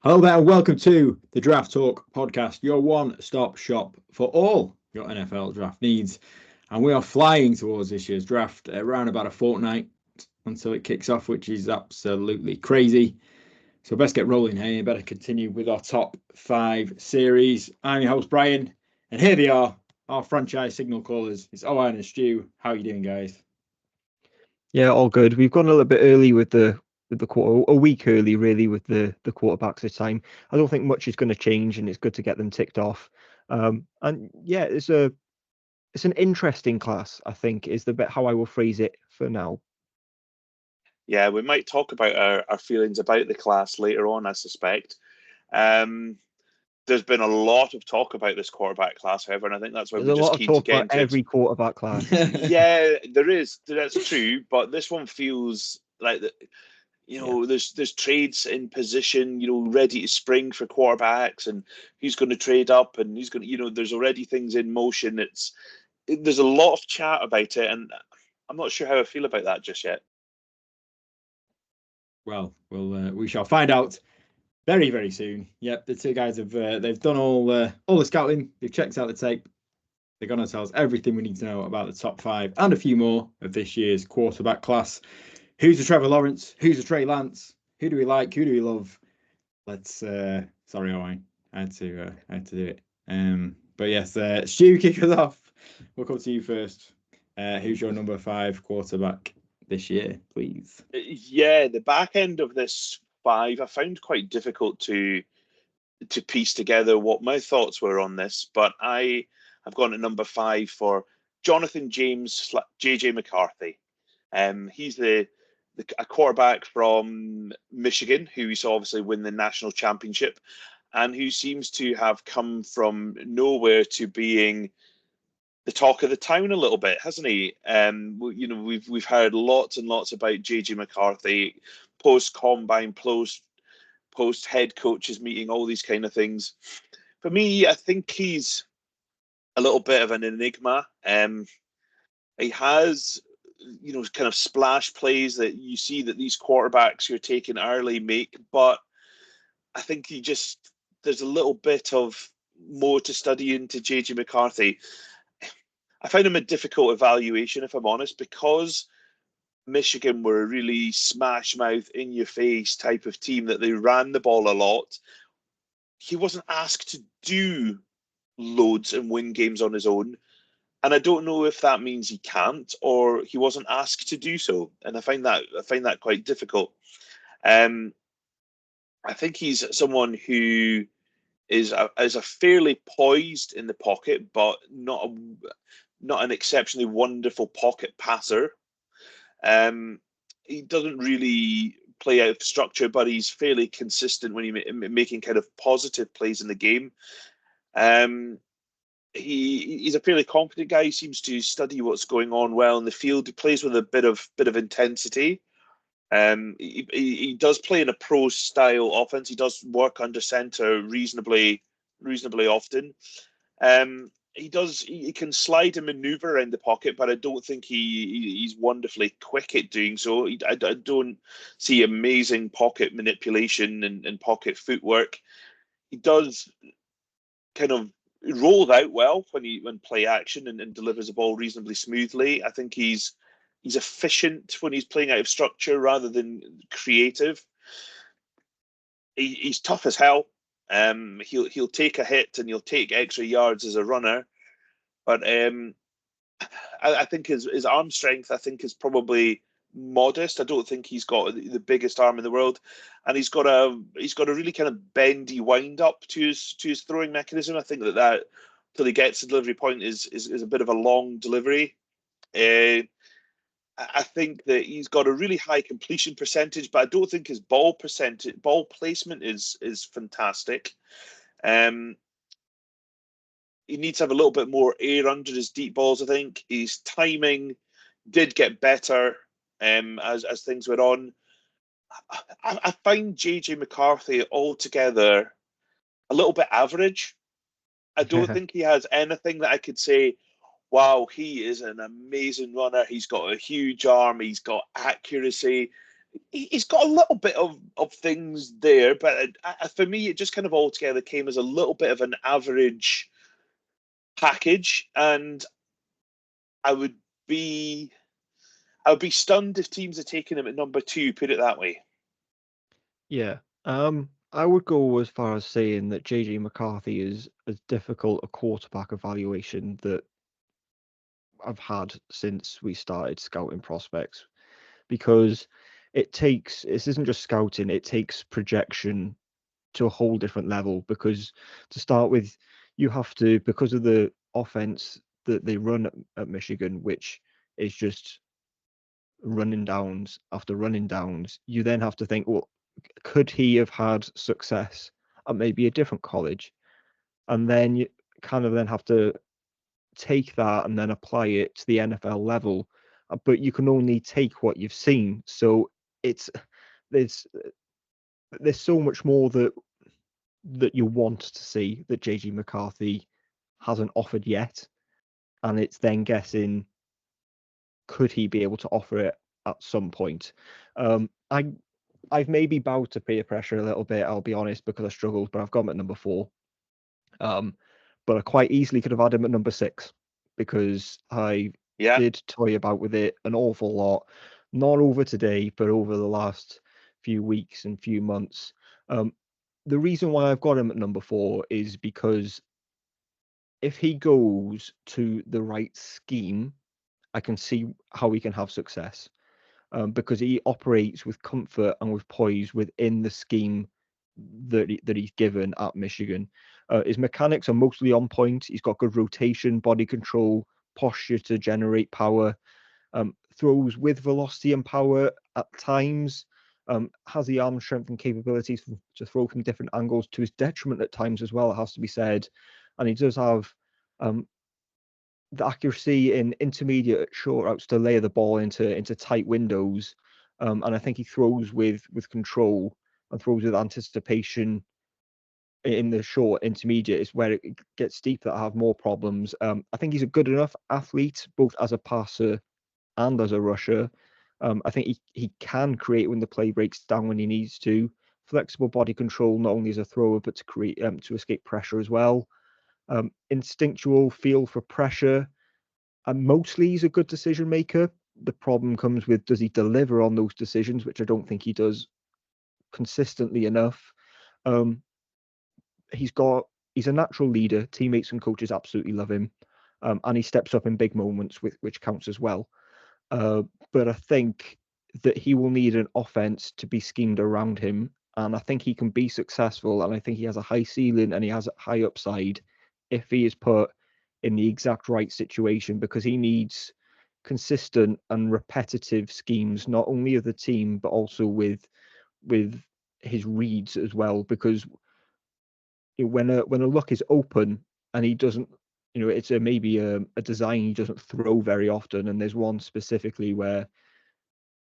Hello there, and welcome to the Draft Talk podcast, your one-stop shop for all your NFL draft needs. And we are flying towards this year's draft around about a fortnight until it kicks off, which is absolutely crazy. So best get rolling here. Better continue with our top five series. I'm your host, Brian, and here they are, our franchise signal callers. It's Owen and Stu. How are you doing, guys? Yeah, all good. We've gone a little bit early with the quarter, a week early really with the quarterbacks this time. I don't think much is going to change, and it's good to get them ticked off. And yeah, it's an interesting class. I think is the bit how I will phrase it for now. Yeah, we might talk about our feelings about the class later on, I suspect. Um, there's been a lot of talk about this quarterback class, however, and I think that's why There's we're a just lot of keen to talk get about into it. every quarterback class. Yeah, there is. That's true, but this one feels like that. There's trades in position, ready to spring for quarterbacks, and who's going to trade up, and who's going to, there's already things in motion. There's a lot of chat about it, and I'm not sure how I feel about that just yet. Well, we shall find out very, very soon. Yep, the two guys have they've done all the scouting. They've checked out the tape. They're going to tell us everything we need to know about the top five and a few more of this year's quarterback class. Who's a Trevor Lawrence? Who's a Trey Lance? Who do we like? Who do we love? Let's. Sorry, Owen, I had to do it. But yes, Stu, kick us off. We'll come to you first. Who's your number five quarterback this year, please? Yeah, the back end of this five I found quite difficult to piece together what my thoughts were on this, but I have gone to number five for Jonathan James, JJ McCarthy. He's a quarterback from Michigan who we saw obviously win the national championship, and who seems to have come from nowhere to being the talk of the town a little bit, hasn't he? We've heard lots and lots about JJ McCarthy post combine, post head coaches meeting, all these kind of things. For me, I think he's a little bit of an enigma. He has, kind of splash plays that you see that these quarterbacks you're taking early make, but I think there's a little bit of more to study into JJ McCarthy. I found him a difficult evaluation, if I'm honest, because Michigan were a really smash mouth, in your face type of team that they ran the ball a lot. He wasn't asked to do loads and win games on his own. And I don't know if that means he can't or he wasn't asked to do so. And I find that quite difficult. I think he's someone who is a fairly poised in the pocket, but not an exceptionally wonderful pocket passer. He doesn't really play out of structure, but he's fairly consistent when he's making kind of positive plays in the game. He's a fairly confident guy. He seems to study what's going on well in the field. He plays with a bit of intensity. He does play in a pro style offense. He does work under center reasonably often. He can slide and maneuver around the pocket, but I don't think he's wonderfully quick at doing so. I don't see amazing pocket manipulation and pocket footwork. He does kind of rolls out well when play action and delivers the ball reasonably smoothly. I think he's efficient when he's playing out of structure rather than creative. He's tough as hell. He'll take a hit and he'll take extra yards as a runner, but I think his arm strength is probably modest. I don't think he's got the biggest arm in the world, and he's got a really kind of bendy wind up to his throwing mechanism. I think that till he gets the delivery point is a bit of a long delivery. I think that he's got a really high completion percentage, but I don't think his ball placement is fantastic. He needs to have a little bit more air under his deep balls. I think his timing did get better as things went on. I find JJ McCarthy altogether a little bit average. I don't think he has anything that I could say, wow, he is an amazing runner. He's got a huge arm. He's got accuracy. he's got a little bit of things there, but for me, it just kind of altogether came as a little bit of an average package, and I would be stunned if teams are taking him at number 2. Put it that way. Yeah. I would go as far as saying that JJ McCarthy is as difficult a quarterback evaluation that I've had since we started scouting prospects, because this isn't just scouting, it takes projection to a whole different level. Because to start with, you have to, because of the offense that they run at Michigan, which is just running downs after running downs, you then have to think, well, could he have had success at maybe a different college? And then you kind of then have to take that and then apply it to the NFL level. But you can only take what you've seen. So it's there's so much more that you want to see that JG McCarthy hasn't offered yet. And it's then guessing, could he be able to offer it at some point? I've maybe bowed to peer pressure a little bit, I'll be honest, because I struggled, but I've got him at number 4. But I quite easily could have had him at number 6, because I did toy about with it an awful lot, not over today, but over the last few weeks and few months. The reason why I've got him at number 4 is because if he goes to the right scheme, I can see how he can have success. Because he operates with comfort and with poise within the scheme that he's given at Michigan. His mechanics are mostly on point. He's got good rotation, body control, posture to generate power, throws with velocity and power at times, has the arm strength and capabilities to throw from different angles, to his detriment at times as well, it has to be said. And he does have the accuracy in intermediate short routes to layer the ball into tight windows, and I think he throws with control and throws with anticipation. In the short intermediate is where it gets deep that I have more problems. I think he's a good enough athlete, both as a passer and as a rusher. I think he can create when the play breaks down when he needs to. Flexible body control, not only as a thrower, but to create to escape pressure as well. Instinctual feel for pressure. And mostly he's a good decision maker. The problem comes with, does he deliver on those decisions, which I don't think he does consistently enough. He's a natural leader. Teammates and coaches absolutely love him, and he steps up in big moments, which counts as well. But I think that he will need an offense to be schemed around him, and I think he can be successful, and I think he has a high ceiling and he has a high upside if he is put in the exact right situation, because he needs consistent and repetitive schemes, not only of the team but also with his reads as well. Because when a look is open and he doesn't, it's maybe a design he doesn't throw very often, and there's one specifically where,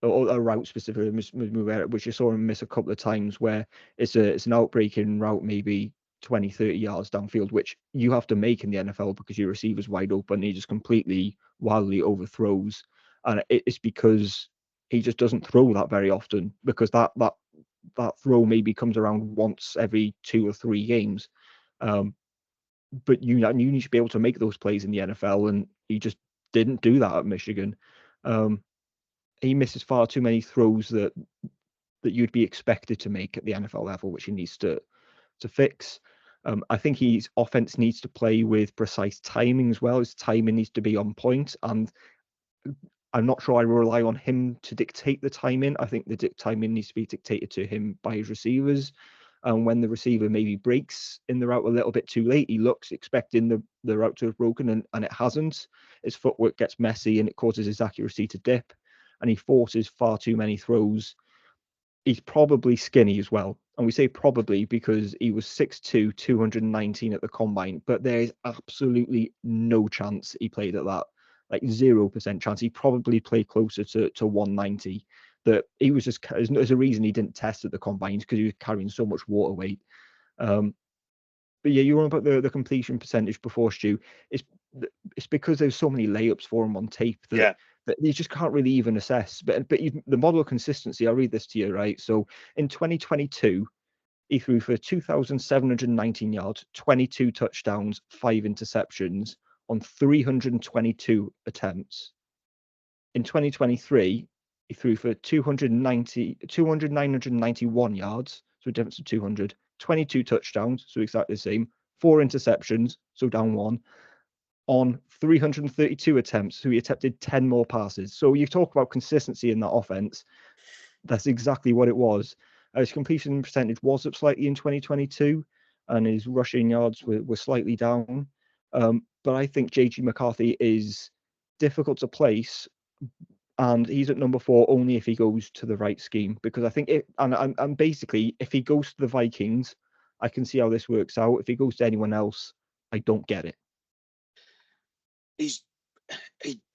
or a route specifically, which you saw him miss a couple of times, where it's an outbreaking route, maybe 20, 30 yards downfield, which you have to make in the NFL because your receiver's wide open. He just completely wildly overthrows, and it's because he just doesn't throw that very often, because that throw maybe comes around once every 2 or 3 games. But you need to be able to make those plays in the NFL, and he just didn't do that at Michigan. He misses far too many throws that you'd be expected to make at the NFL level, which he needs to fix. I think his offense needs to play with precise timing as well. His timing needs to be on point, and I'm not sure I rely on him to dictate the timing. I think the timing needs to be dictated to him by his receivers. And when the receiver maybe breaks in the route a little bit too late, he looks expecting the route to have broken, and it hasn't. His footwork gets messy and it causes his accuracy to dip, and he forces far too many throws. He's probably skinny as well. And we say probably because he was 6'2", 219 at the combine, but there is absolutely no chance he played at that. Like 0% chance. He probably played closer to 190. That he was just, there's a reason he didn't test at the combines, because he was carrying so much water weight. But yeah, you want to put the completion percentage before, Stu. It's because there's so many layups for him on tape that that you just can't really even assess. But the model of consistency, I'll read this to you, right? So in 2022, he threw for 2,719 yards, 22 touchdowns, 5 interceptions on 322 attempts. In 2023, he threw for 2,991 yards, so a difference of 200, 22 touchdowns, so exactly the same, 4 interceptions, so down 1, on 332 attempts, so he attempted 10 more passes. So you talk about consistency in that offense. That's exactly what it was. His completion percentage was up slightly in 2022, and his rushing yards were slightly down. But I think JG McCarthy is difficult to place, and he's at number 4 only if he goes to the right scheme. Because I think and basically, if he goes to the Vikings, I can see how this works out. If he goes to anyone else, I don't get it. He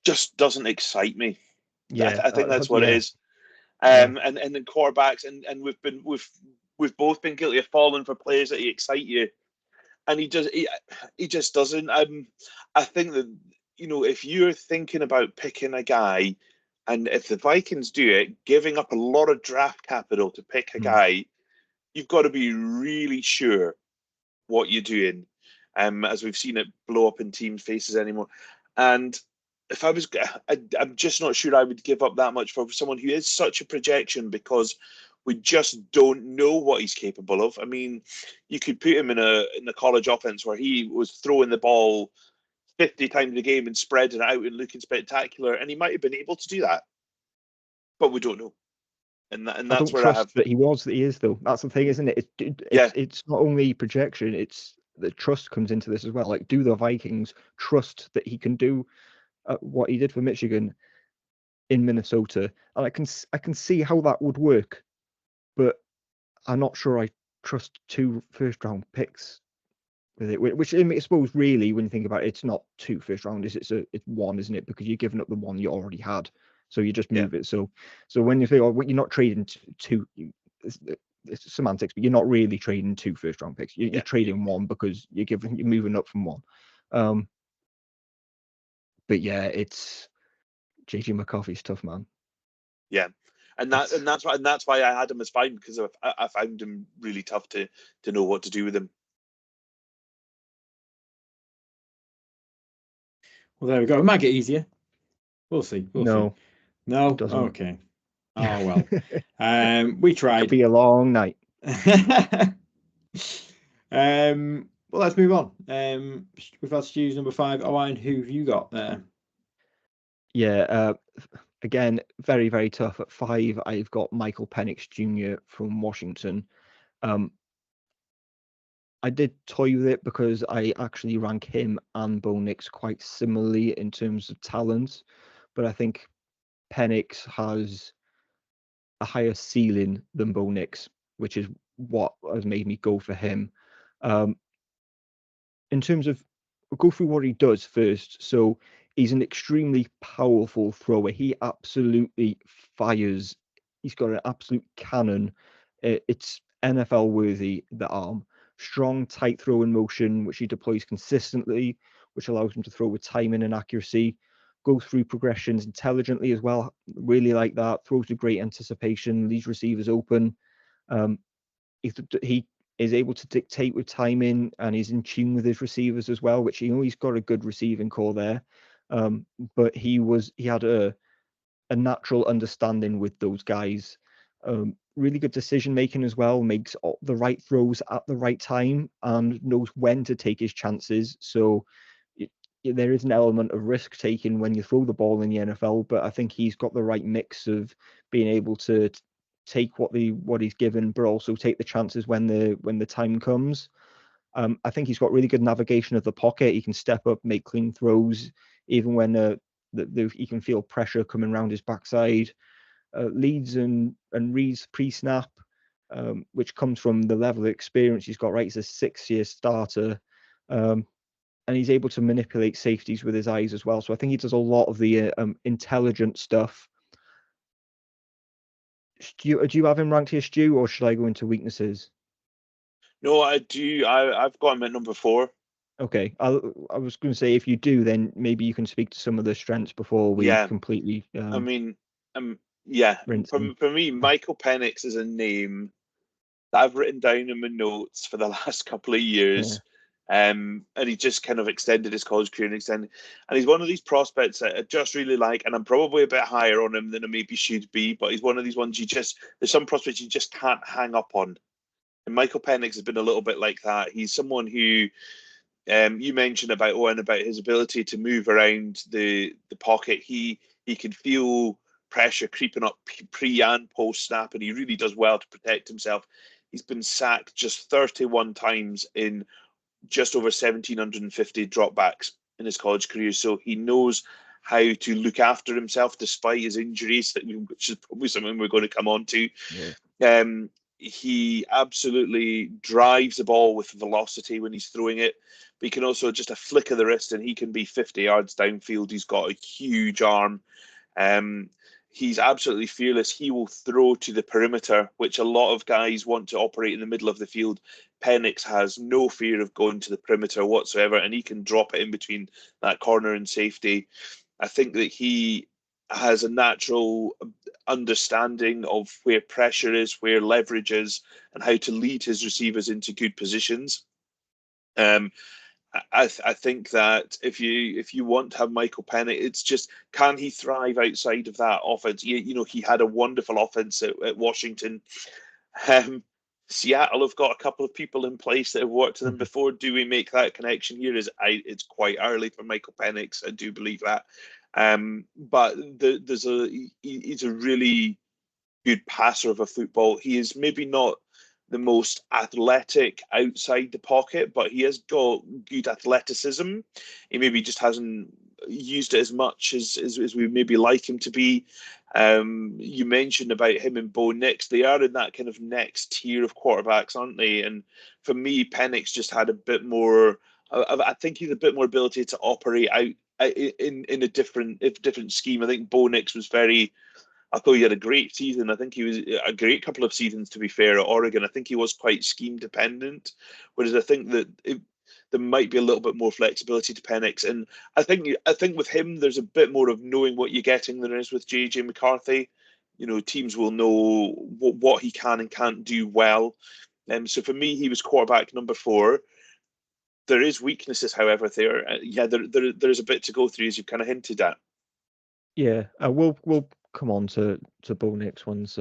just doesn't excite me. Yeah, I think that's what it is. And then quarterbacks, and we've both been guilty of falling for players that excite you, and he just doesn't. I think that, if you're thinking about picking a guy, and if the Vikings do it, giving up a lot of draft capital to pick a guy, you've got to be really sure what you're doing. As we've seen it blow up in teams' faces anymore, and if I'm just not sure I would give up that much for someone who is such a projection, because we just don't know what he's capable of. I mean, you could put him in the college offense where he was throwing the ball 50 times a game and spreading it out and looking spectacular, and he might have been able to do that, but we don't know. And that's where I have. That he is though. That's the thing, isn't it? It's not only projection; it's the trust comes into this as well. Like, do the Vikings trust that he can do what he did for Michigan in Minnesota? And I can see how that would work, but I'm not sure I trust 2 first-round picks with it. Which I suppose, really, when you think about it, it's not 2 first rounders. It's 1, isn't it? Because you're giving up the one you already had, so you just move it. So when you think, you're not trading 2. It's semantics, but you're not really trading 2 first-round picks. You're trading 1 because you're moving up from 1. But yeah, it's JG McCarthy's tough, man. Yeah, and that's why I had him as 5, because I found him really tough to know what to do with him. Well, there we go. It might get easier. We'll see. No. Okay. Oh well. We tried. It'll be a long night. Well, let's move on. We've had Stu's number 5. Owen, who have you got there? Yeah. Again, very, very tough. At 5, I've got Michael Penix Jr. from Washington. I did toy with it because I actually rank him and Bo Nix quite similarly in terms of talent, but I think Penix has a higher ceiling than Bo Nix, which is what has made me go for him. In terms of, we'll go through what he does first. So he's an extremely powerful thrower. He absolutely fires. He's got an absolute cannon. It's NFL worthy, the arm. Strong, tight throw in motion, which he deploys consistently, which allows him to throw with timing and accuracy. Goes through progressions intelligently as well. Really like that. Throws with great anticipation, leaves receivers open. He is able to dictate with timing, and he's in tune with his receivers as well, which he's got a good receiving core there. But he had a natural understanding with those guys. Really good decision making as well, makes the right throws at the right time and knows when to take his chances. So there is an element of risk taking when you throw the ball in the NFL, but I think he's got the right mix of being able to take what he's given, but also take the chances when the time comes. I think he's got really good navigation of the pocket. He can step up, make clean throws, even when he can feel pressure coming around his backside. Leads and reads pre-snap, which comes from the level of experience he's got. Right, he's a 6-year starter, and he's able to manipulate safeties with his eyes as well. So I think he does a lot of the intelligent stuff. Do you have him ranked here, Stu, or should I go into weaknesses? No, I do. I've got him at number 4. Okay, I was going to say, if you do, then maybe you can speak to some of the strengths before we Yeah, completely I mean, yeah, rinse them. for me, Michael Penix is a name that I've written down in my notes for the last couple of Yeah. years. And he just kind of extended his college career and he's one of these prospects that I just really like, and I'm probably a bit higher on him than I maybe should be, but he's one of these ones there's some prospects you just can't hang up on. And Michael Penix has been a little bit like that. He's someone who you mentioned about Owen about his ability to move around the pocket. He can feel pressure creeping up pre and post snap, and he really does well to protect himself. He's been sacked just 31 times in just over 1,750 dropbacks in his college career. So he knows how to look after himself despite his injuries, which is probably something we're going to come on to. Yeah. He absolutely drives the ball with velocity when he's throwing it. But he can also just a flick of the wrist and he can be 50 yards downfield. He's got a huge arm. He's absolutely fearless. He will throw to the perimeter, which a lot of guys want to operate in the middle of the field. Penix has no fear of going to the perimeter whatsoever, and he can drop it in between that corner and safety. I think that he has a natural understanding of where pressure is, where leverage is, and how to lead his receivers into good positions. I think that if you want to have Michael Penix, it's just, can he thrive outside of that offense? He had a wonderful offense at Washington. Um, Seattle have got a couple of people in place that have worked with them before. Do we make that connection here? It's quite early for Michael Penix. I do believe that. But he's a really good passer of a football. He is maybe not the most athletic outside the pocket, but he has got good athleticism. He maybe just hasn't used it as much as we maybe like him to be. You mentioned about him and Bo Nix. They are in that kind of next tier of quarterbacks, aren't they? And for me, Penix just had a bit more. I think he's a bit more ability to operate out in a different scheme. I think Bo Nix was very. I thought he had a great season. I think he was a great couple of seasons, to be fair, at Oregon. I think he was quite scheme dependent, whereas I think that there might be a little bit more flexibility to Penix. And I think with him, there's a bit more of knowing what you're getting than there is with JJ McCarthy. Teams will know what he can and can't do well. So for me, he was quarterback number 4. There is weaknesses, however, there. There's a bit to go through, as you've kind of hinted at. Yeah, we'll come on to Bo Nix once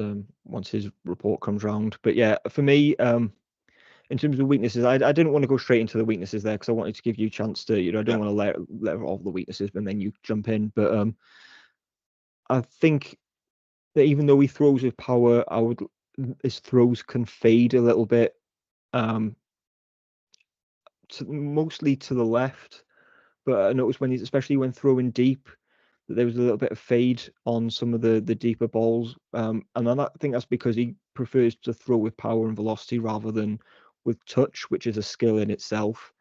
his report comes round. But yeah, for me, in terms of weaknesses, I didn't want to go straight into the weaknesses there because I wanted to give you a chance to, I don't want to let all the weaknesses, and then you jump in. But I think that even though he throws with power, his throws can fade a little bit, mostly to the left. But I noticed especially when throwing deep, that there was a little bit of fade on some of the deeper balls. And I think that's because he prefers to throw with power and velocity rather than with touch, which is a skill in itself.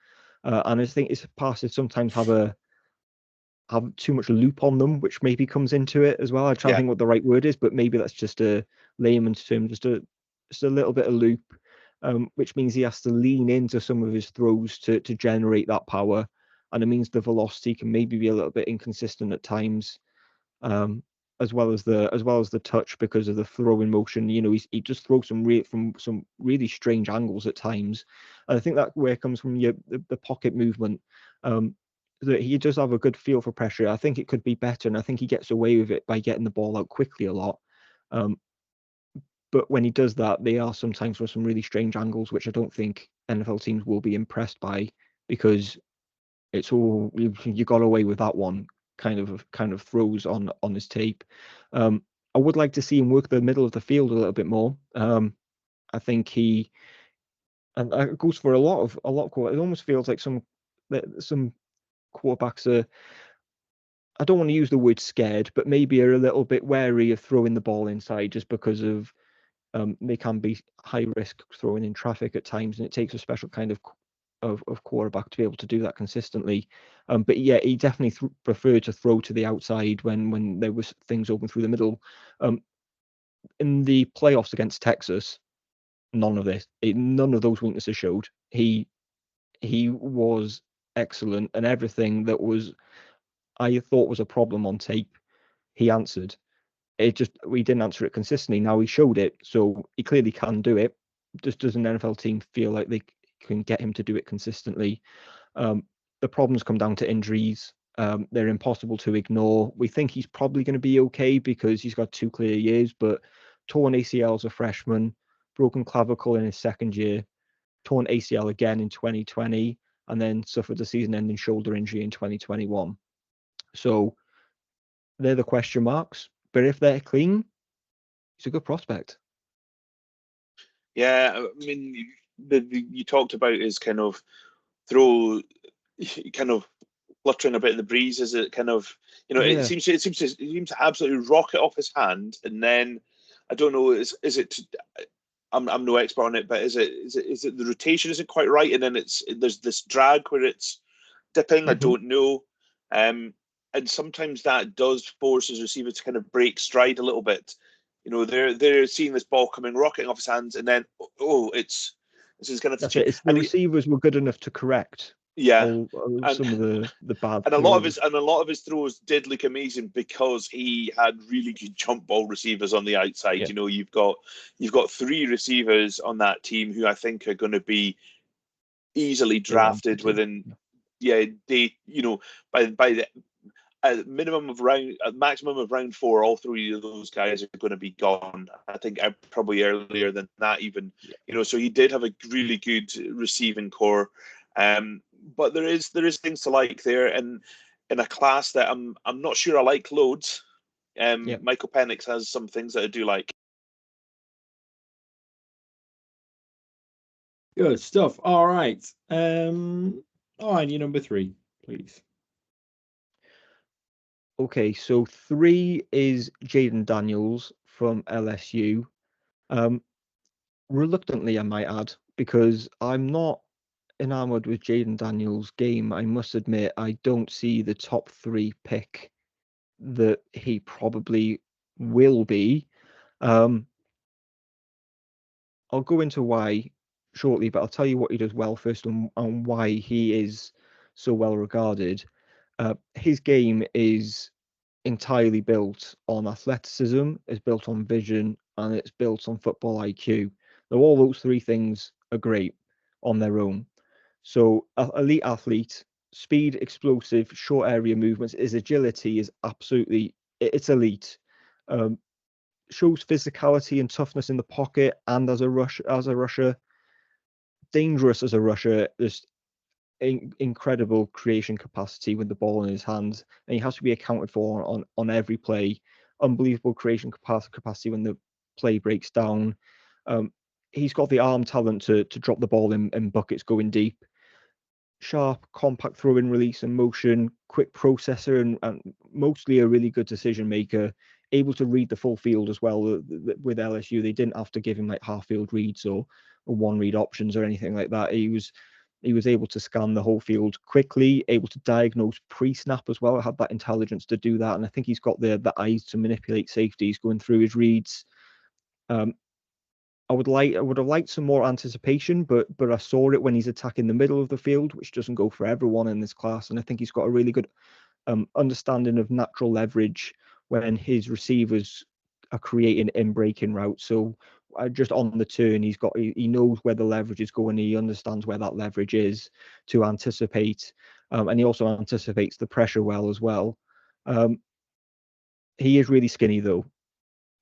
And I think his passes sometimes have too much loop on them, which maybe comes into it as well. I'm trying to think what the right word is, but maybe that's just a layman's term, just a little bit of loop, which means he has to lean into some of his throws to generate that power, and it means the velocity can maybe be a little bit inconsistent at times, as well as the touch because of the throwing motion. He just throws from some really strange angles at times, and I think that where it comes from the pocket movement. That he does have a good feel for pressure. I think it could be better, and I think he gets away with it by getting the ball out quickly a lot. But when he does that, they are sometimes from some really strange angles, which I don't think NFL teams will be impressed by, because it's all you got away with that one kind of throws on his tape. I would like to see him work the middle of the field a little bit more. I think and it goes for a lot of it almost feels like some quarterbacks are, I don't want to use the word scared, but maybe are a little bit wary of throwing the ball inside just because of they can be high risk throwing in traffic at times, and it takes a special kind of quarterback to be able to do that consistently. But yeah, he definitely preferred to throw to the outside when there was things open through the middle. In the playoffs against Texas, none of those weaknesses showed. He was excellent, and everything that I thought was a problem on tape, he answered. We didn't answer it consistently. Now he showed it, so he clearly can do it. Just does an NFL team feel like they can get him to do it consistently? The problems come down to injuries. They're impossible to ignore. We think he's probably going to be okay because he's got 2 clear years, but torn ACL as a freshman, broken clavicle in his second year, torn ACL again in 2020, and then suffered a season-ending shoulder injury in 2021. So they're the question marks. But if they're clean, he's a good prospect. Yeah, I mean, you talked about his kind of throw, kind of fluttering a bit in the breeze. Is it kind of, Yeah. it seems to absolutely rocket off his hand, and then I don't know, is it? I'm no expert on it, but is it the rotation isn't quite right, and then there's this drag where it's dipping. I don't know, and sometimes that does force his receiver to kind of break stride a little bit. They're seeing this ball coming rocketing off his hands, and then this is going to. That's it. It's the receivers were good enough to correct. Yeah, some of the bad. And a lot of his throws did look amazing because he had really good jump ball receivers on the outside. Yeah. You've got 3 receivers on that team who I think are going to be easily drafted within. Yeah, they by the maximum of round 4, all 3 of those guys are going to be gone. I think probably earlier than that even. Yeah. So he did have a really good receiving core. But there is things to like there, and in a class that I'm not sure I like loads. Michael Penix has some things that I do like. Good stuff. All right. And your number 3, please. Okay, so 3 is Jayden Daniels from LSU. Reluctantly, I might add, because I'm not enamored with Jayden Daniels' game. I must admit, I don't see the top 3 pick that he probably will be. I'll go into why shortly, but I'll tell you what he does well first and why he is so well regarded. His game is entirely built on athleticism, it's built on vision, and it's built on football IQ. Now, all those 3 things are great on their own. So, elite athlete, speed, explosive, short area movements, his agility is absolutely, it's elite. Shows physicality and toughness in the pocket and as a rusher, dangerous as a rusher. There's incredible creation capacity with the ball in his hands, and he has to be accounted for on every play. Unbelievable creation capacity when the play breaks down. He's got the arm talent to drop the ball in buckets going deep. Sharp, compact throw-in release and motion, quick processor, and mostly a really good decision maker. Able to read the full field as well. With LSU, they didn't have to give him like half-field reads or one-read options or anything like that. He was able to scan the whole field quickly, able to diagnose pre-snap as well. I had that intelligence to do that, and I think he's got the eyes to manipulate safeties going through his reads. I would have liked some more anticipation, but I saw it when he's attacking the middle of the field, which doesn't go for everyone in this class. And I think he's got a really good understanding of natural leverage when his receivers are creating in-breaking routes. So just on the turn, he knows where the leverage is going. He understands where that leverage is to anticipate, and he also anticipates the pressure well as well. He is really skinny though.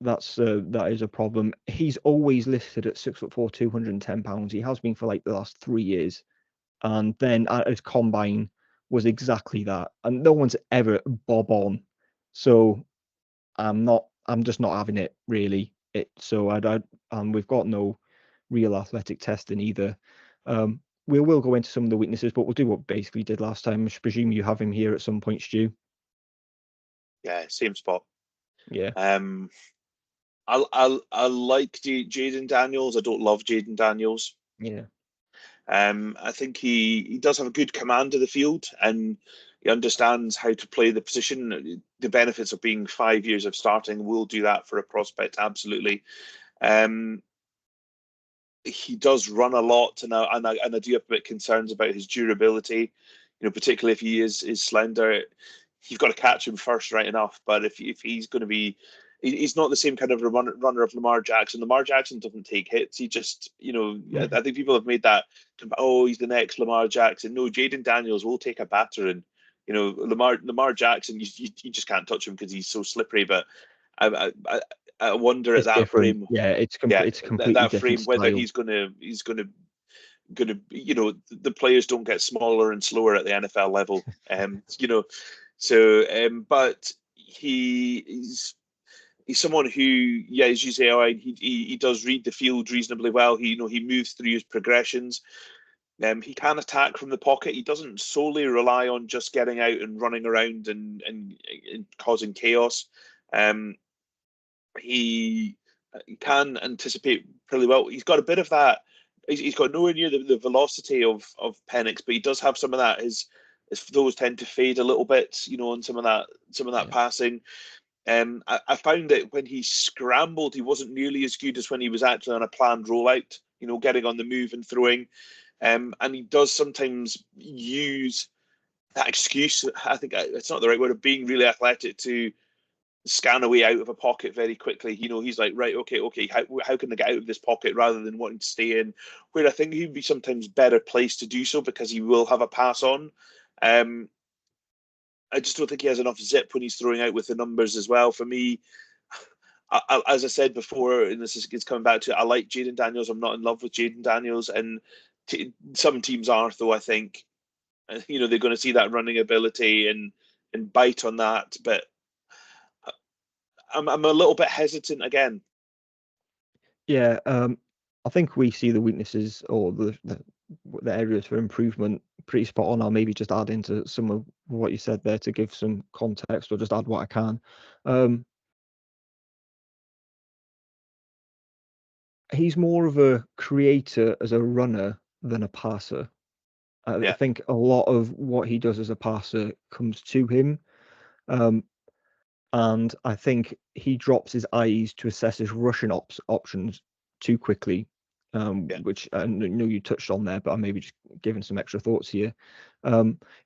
That is a problem. He's always listed at 6'4", 210 pounds. He has been for like the last 3 years, and then at his combine was exactly that. And no one's ever bob on. So I'm just not having it really. We've got no real athletic testing either. We will go into some of the weaknesses, but we'll do what basically did last time. I presume you have him here at some point, Stu. Yeah, same spot. Yeah. I like Jayden Daniels. I don't love Jayden Daniels. Yeah. I think he does have a good command of the field, and he understands how to play the position. The benefits of being 5 years of starting will do that for a prospect, absolutely. He does run a lot, and I do have a bit concerns about his durability. particularly if he is slender, you've got to catch him first, right enough. But if he's going to be, he's not the same kind of runner of Lamar Jackson. Lamar Jackson doesn't take hits. He just, I think people have made that, oh, he's the next Lamar Jackson. No, Jayden Daniels will take a battering. Lamar Jackson, you just can't touch him because he's so slippery. But I wonder at It's that different. frame, Yeah, it's that completely that different frame whether style. he's gonna the players don't get smaller and slower at the NFL level. But he's someone who, yeah, as you say, he does read the field reasonably well. He moves through his progressions. He can attack from the pocket. He doesn't solely rely on just getting out and running around and causing chaos. He can anticipate pretty well. He's got a bit of that. He's got nowhere near the velocity of Penix, but he does have some of that. His throws tend to fade a little bit, on some of that passing. I found that when he scrambled, he wasn't nearly as good as when he was actually on a planned rollout. Getting on the move and throwing. And he does sometimes use that excuse. I think it's not the right word, of being really athletic, to scan away out of a pocket very quickly. He's like, right, okay, how can I get out of this pocket rather than wanting to stay in? Where I think he'd be sometimes better placed to do so because he will have a pass on. I just don't think he has enough zip when he's throwing out with the numbers as well. For me, as I said before, and this is coming back to it, I like Jayden Daniels. I'm not in love with Jayden Daniels, and some teams are, though. I think they're going to see that running ability and bite on that, but I'm a little bit hesitant again. Yeah, I think we see the weaknesses or the areas for improvement pretty spot on. I'll maybe just add into some of what you said there to give some context, or just add what I can. He's more of a creator as a runner than a passer. I think a lot of what he does as a passer comes to him. And I think he drops his eyes to assess his rushing options too quickly, which I know you touched on there, but I'm maybe just giving some extra thoughts here.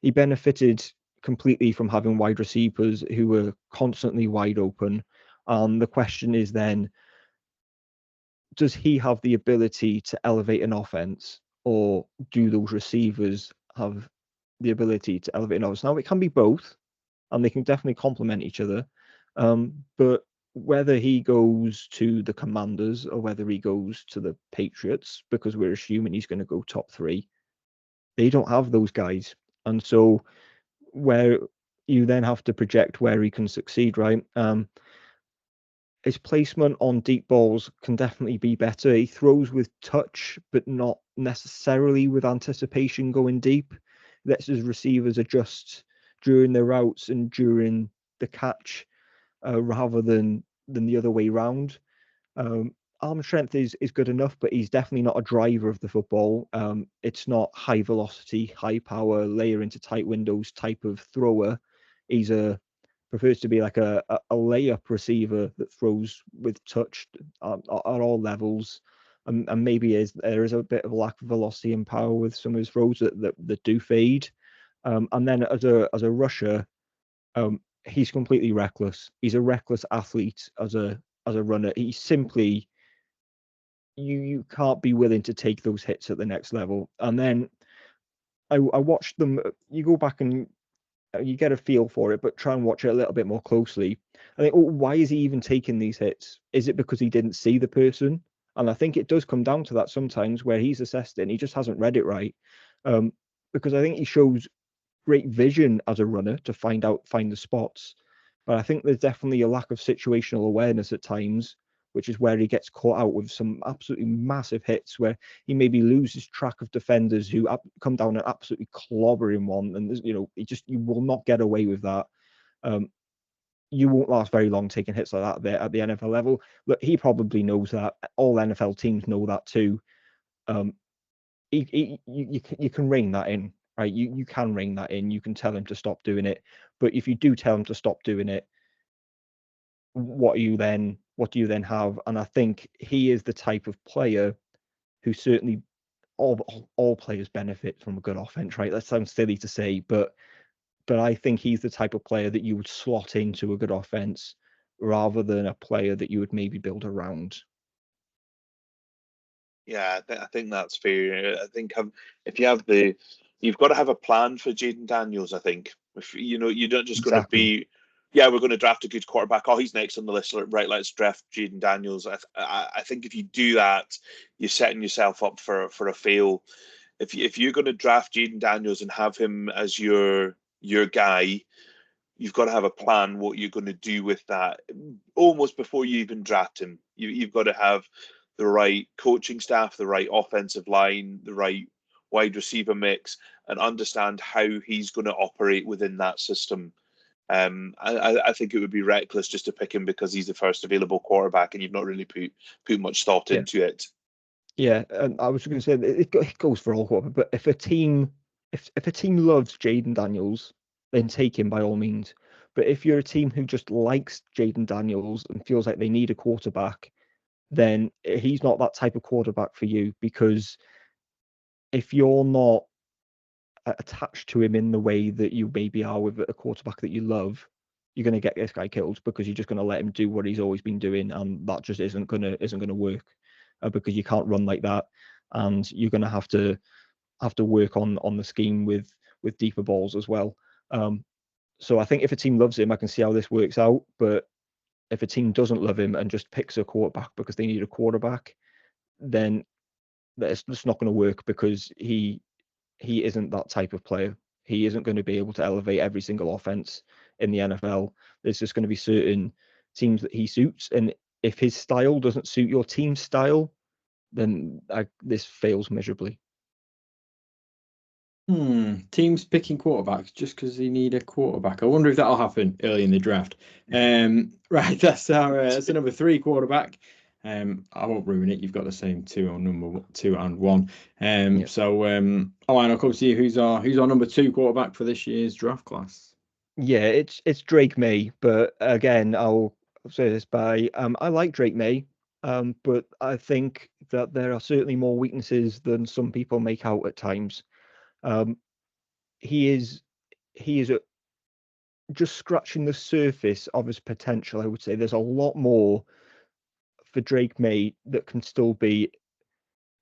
He benefited completely from having wide receivers who were constantly wide open. The question is then, does he have the ability to elevate an offense, or do those receivers have the ability to elevate an offense? Now, it can be both, and they can definitely complement each other. But whether he goes to the Commanders or whether he goes to the Patriots, because we're assuming he's going to go top 3, they don't have those guys. And so where you then have to project where he can succeed, right? His placement on deep balls can definitely be better. He throws with touch, but not necessarily with anticipation going deep. Lets his receivers adjust during the routes and during the catch, rather than the other way round. Arm strength is good enough, but he's definitely not a driver of the football. It's not high velocity, high power, layer into tight windows type of thrower. He's prefers to be like a layup receiver that throws with touch at all levels. And maybe there is a bit of lack of velocity and power with some of his throws that do fade. And then as a rusher, he's completely reckless. He's a reckless athlete as a runner. He's simply, you can't be willing to take those hits at the next level. And then I watched them. You go back and you get a feel for it, but try and watch it a little bit more closely. I think, why is he even taking these hits? Is it because he didn't see the person? And I think it does come down to that sometimes, where he's assessed it and he just hasn't read it right. Because I think he shows great vision as a runner to find the spots, but I think there's definitely a lack of situational awareness at times, which is where he gets caught out with some absolutely massive hits where he maybe loses track of defenders who come down and absolutely clobber him one, and you will not get away with that. You won't last very long taking hits like that there at the NFL level. Look, he probably knows that. All NFL teams know that too. You can rein that in, right? You can rein that in. You can tell him to stop doing it. But if you do tell him to stop doing it, what do you then have? And I think he is the type of player who certainly all players benefit from a good offense, right? That sounds silly to say, but I think he's the type of player that you would slot into a good offense rather than a player that you would maybe build around. Yeah, I think that's fair. I think if you have you've got to have a plan for Jayden Daniels. I think if you're not just going to be, yeah, we're going to draft a good quarterback. Oh, he's next on the list. Right, let's draft Jayden Daniels. I think if you do that, you're setting yourself up for a fail. If you're going to draft Jayden Daniels and have him as your guy, you've got to have a plan what you're going to do with that almost before you even draft him. You've got to have the right coaching staff, the right offensive line, the right wide receiver mix, and understand how he's going to operate within that system. I think it would be reckless just to pick him because he's the first available quarterback and you've not really put much thought into it. Yeah, and I was going to say it goes for all quarterbacks, but if a team loves Jayden Daniels, then take him by all means. But if you're a team who just likes Jayden Daniels and feels like they need a quarterback, then he's not that type of quarterback for you, because if you're not attached to him in the way that you maybe are with a quarterback that you love, you're going to get this guy killed because you're just going to let him do what he's always been doing, and that just isn't going to work, because you can't run like that, and you're going to have to work on the scheme with deeper balls as well. So I think if a team loves him, I can see how this works out. But if a team doesn't love him and just picks a quarterback because they need a quarterback, then it's just not going to work, because he isn't that type of player. He isn't going to be able to elevate every single offense in the NFL. There's just going to be certain teams that he suits, and if his style doesn't suit your team's style, then this fails miserably. Teams picking quarterbacks just because they need a quarterback. I wonder if that'll happen early in the draft. Right, that's our number 3 quarterback. I won't ruin it. You've got the same 2 on number 2 and 1. So I'll come to you. Who's our number 2 quarterback for this year's draft class? Yeah, it's Drake Maye, but again, I'll say this by I like Drake Maye, but I think that there are certainly more weaknesses than some people make out at times. He is just scratching the surface of his potential. I would say there's a lot more for Drake Maye that can still be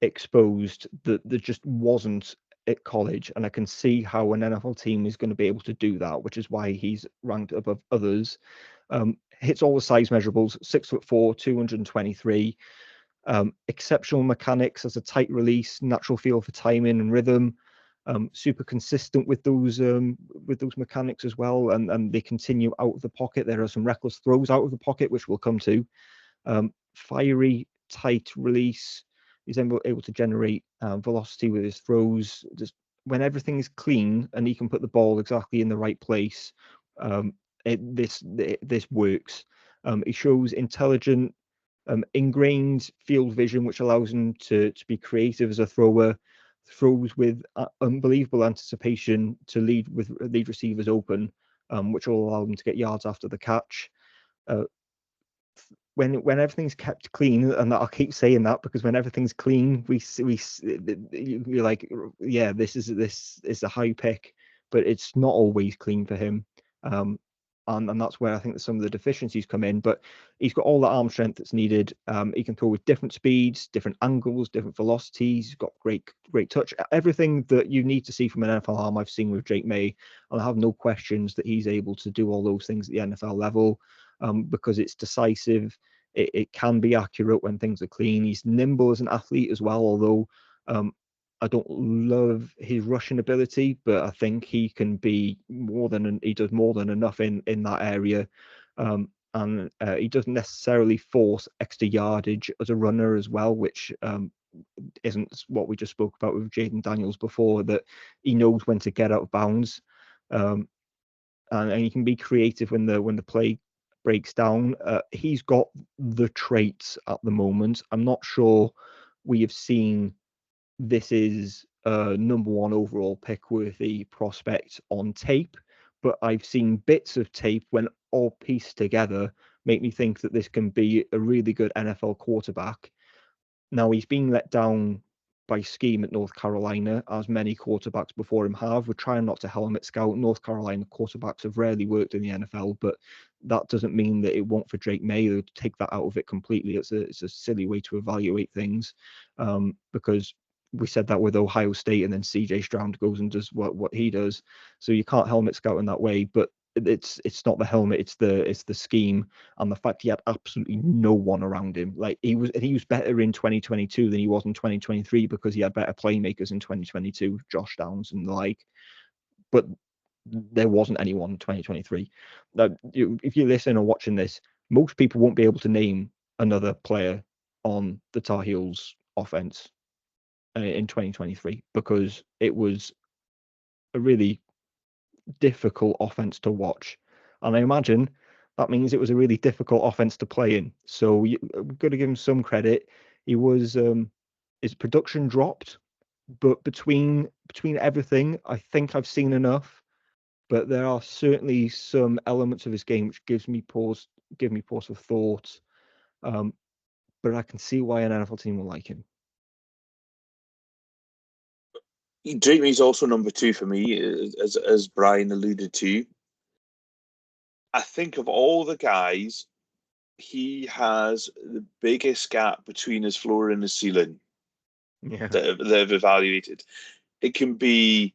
exposed that just wasn't at college, and I can see how an NFL team is going to be able to do that, which is why he's ranked above others. Hits all the size measurables: 6'4", 223. Exceptional mechanics, as a tight release, natural feel for timing and rhythm. Super consistent with those mechanics as well, and they continue out of the pocket. There are some reckless throws out of the pocket, which we'll come to. Fiery, tight release. He's able to generate velocity with his throws. Just when everything is clean and he can put the ball exactly in the right place, this works. He shows intelligent, ingrained field vision, which allows him to be creative as a thrower. Throws with unbelievable anticipation to lead receivers open, which will allow them to get yards after the catch. When everything's kept clean, and I'll keep saying that because when everything's clean, you're like, yeah, this is a high pick, but it's not always clean for him. And that's where I think that some of the deficiencies come in. But he's got all the arm strength that's needed. He can throw with different speeds, different angles, different velocities. He's got great touch. Everything that you need to see from an NFL arm, I've seen with Drake Maye, and I have no questions that he's able to do all those things at the NFL level, because it's decisive. It can be accurate when things are clean. He's nimble as an athlete as well, although I don't love his rushing ability, but I think he can be he does more than enough in that area. And he doesn't necessarily force extra yardage as a runner as well, which isn't what we just spoke about with Jayden Daniels before, that he knows when to get out of bounds. And he can be creative when the play breaks down. He's got the traits at the moment. I'm not sure we have seen this is a number 1 overall pick worthy prospect on tape, but I've seen bits of tape when all pieced together make me think that this can be a really good NFL quarterback. Now, he's been let down by scheme at North Carolina, as many quarterbacks before him have. We're trying not to helmet scout. North Carolina quarterbacks have rarely worked in the NFL, but that doesn't mean that it won't for Drake Maye. To take that out of it completely, it's a silly way to evaluate things, because we said that with Ohio State, and then CJ Stroud goes and does what he does. So you can't helmet scout in that way. But it's not the helmet, it's the scheme, and the fact he had absolutely no one around him. Like he was better in 2022 than he was in 2023 because he had better playmakers in 2022, Josh Downs and the like. But there wasn't anyone in 2023. Now, if you listen or watching this, most people won't be able to name another player on the Tar Heels offense in 2023 because it was a really difficult offense to watch, and I imagine that means it was a really difficult offense to play in. So we've got to give him some credit. He was his production dropped, but between everything, I think I've seen enough. But there are certainly some elements of his game which give me pause for thought. But I can see why an NFL team will like him. Drake May's also number 2 for me, as Brian alluded to. I think of all the guys, he has the biggest gap between his floor and his ceiling that they've evaluated. It can be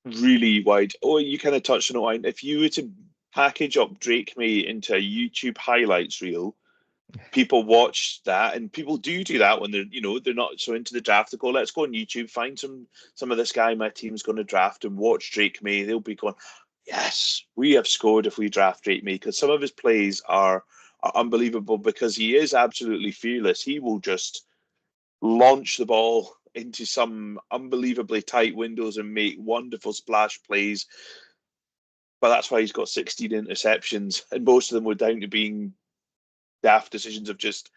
really wide. Oh, you kind of touched on it. If you were to package up Drake Maye into a YouTube highlights reel, people watch that, and people do that when they're not so into the draft. They go, let's go on YouTube, find some of this guy my team's going to draft, and watch Drake Maye. They'll be going, yes, we have scored if we draft Drake Maye, because some of his plays are unbelievable, because he is absolutely fearless. He will just launch the ball into some unbelievably tight windows and make wonderful splash plays. But that's why he's got 16 interceptions, and most of them were down to being daft decisions of just,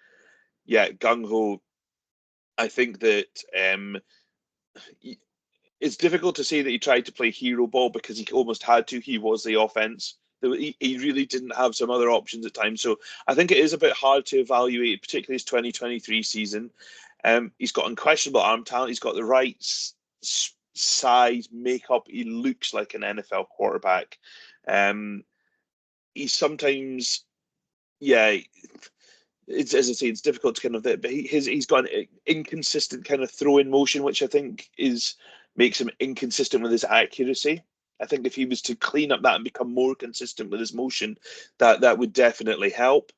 gung-ho. I think that it's difficult to say that he tried to play hero ball because he almost had to. He was the offense. He really didn't have some other options at times. So I think it is a bit hard to evaluate, particularly his 2023 season. He's got unquestionable arm talent. He's got the right size, makeup. He looks like an NFL quarterback. He's sometimes, it's, as I say, it's difficult to kind of, but he's got an inconsistent kind of throw-in motion, which I think makes him inconsistent with his accuracy. I think if he was to clean up that and become more consistent with his motion, that would definitely help.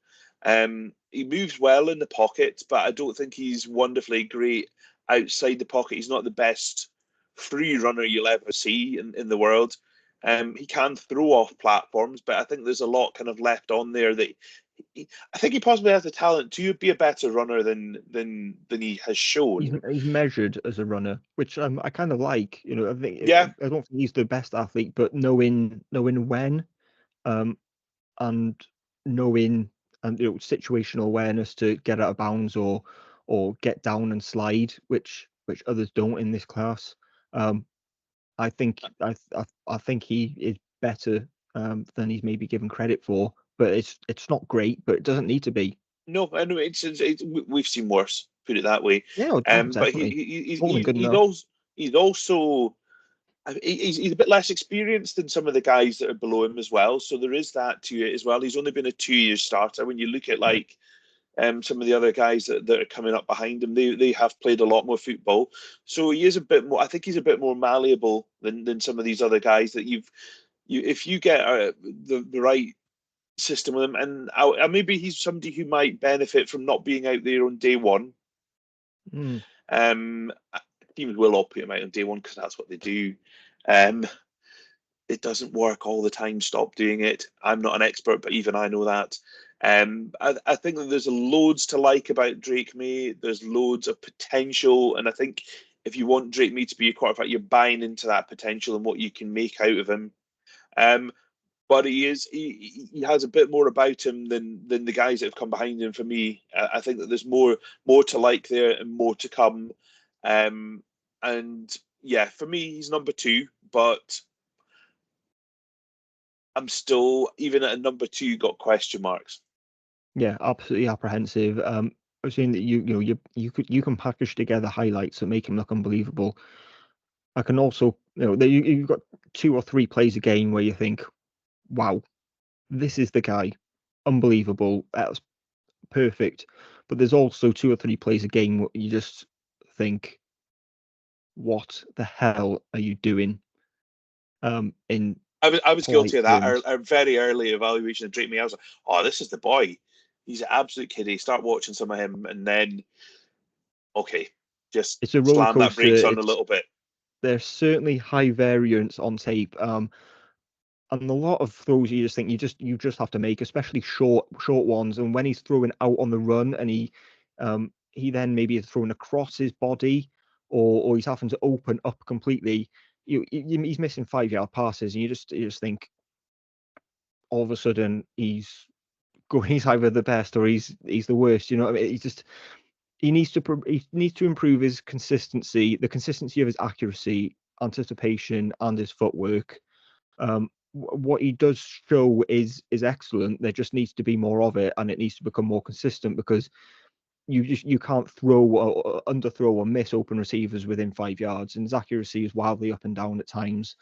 He moves well in the pocket, but I don't think he's wonderfully great outside the pocket. He's not the best free runner you'll ever see in the world. He can throw off platforms, but I think there's a lot kind of left on there that I think he possibly has the talent to be a better runner than he has shown. He's measured as a runner, which I kind of like. I think I don't think he's the best athlete, but knowing when, and knowing and situational awareness to get out of bounds or get down and slide, which others don't in this class. I think he is better than he's maybe given credit for, but it's not great, but it doesn't need to be. No, I know we've seen worse. Put it that way. Yeah, but he's also he's a bit less experienced than some of the guys that are below him as well. So there is that to it as well. He's only been a 2-year starter. When you look at some of the other guys that are coming up behind him, they have played a lot more football. So he is a bit more. I think he's a bit more malleable than some of these other guys that if you get the right system with him, and maybe he's somebody who might benefit from not being out there on day one. Teams will all put him out on day one because that's what they do. It doesn't work all the time. Stop doing it. I'm not an expert, but even I know that. I think that there's loads to like about Drake Maye. There's loads of potential, and I think if you want Drake Maye to be a quarterback, you're buying into that potential and what you can make out of him. But he has a bit more about him than the guys that have come behind him for me. I think that there's more to like there and more to come. And yeah, for me, he's number 2, but I'm still, even at a number 2, got question marks. Yeah, absolutely apprehensive. was saying that you can package together highlights that make him look unbelievable. I can also, you've got 2 or 3 plays a game where you think, wow, this is the guy, unbelievable, that's perfect. But there's also 2 or 3 plays a game where you just think, what the hell are you doing? In I was guilty of that. terms. Our very early evaluation of Drake May, I was like, oh, this is the boy. He's an absolute kiddie. Start watching some of him, and then, okay, just It's a roller slam that coaster. brakes on a little bit. There's certainly high variance on tape. And a lot of throws you just think you just have to make, especially short ones. And when he's throwing out on the run, and he then maybe is throwing across his body, or he's having to open up completely. He's missing 5-yard passes, and you just think, all of a sudden he's either the best or he's the worst. You know what I mean? He needs to improve his consistency, the consistency of his accuracy, anticipation, and his footwork. What he does show is excellent. There just needs to be more of it, and it needs to become more consistent, because you can't throw or underthrow or miss open receivers within 5 yards, and his accuracy is wildly up and down at times.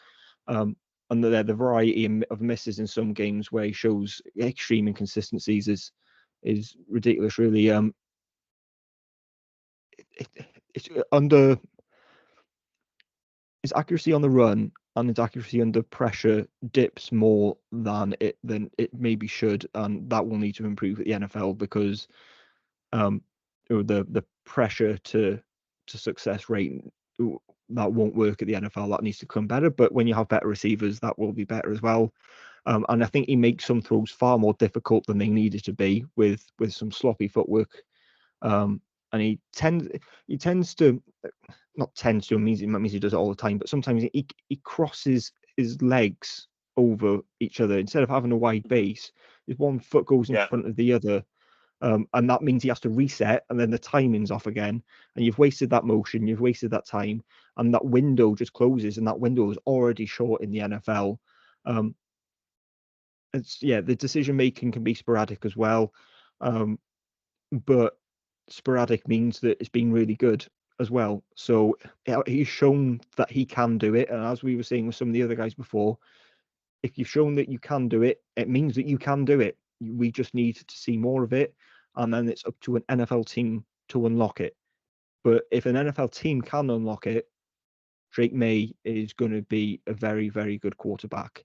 And the variety of misses in some games where he shows extreme inconsistencies is ridiculous, really. It's under his accuracy on the run and his accuracy under pressure dips more than it maybe should, and that will need to improve at the NFL, because the pressure to success rate, that won't work at the NFL. That needs to come better. But when you have better receivers, that will be better as well. And I think he makes some throws far more difficult than they needed to be, with some sloppy footwork. And he tends to, not tends to, it means he does it all the time, but sometimes he crosses his legs over each other instead of having a wide base. His one foot goes in front of the other, and that means he has to reset, and then the timing's off again, and you've wasted that motion, you've wasted that time, and that window just closes, and that window is already short in the NFL. The decision making can be sporadic as well, but sporadic means that it's been really good as well. So he's shown that he can do it, and as we were saying with some of the other guys before, if you've shown that you can do it, it means that you can do it. We just need to see more of it, and then it's up to an NFL team to unlock it. But if an NFL team can unlock it, Drake May is going to be a very, very good quarterback,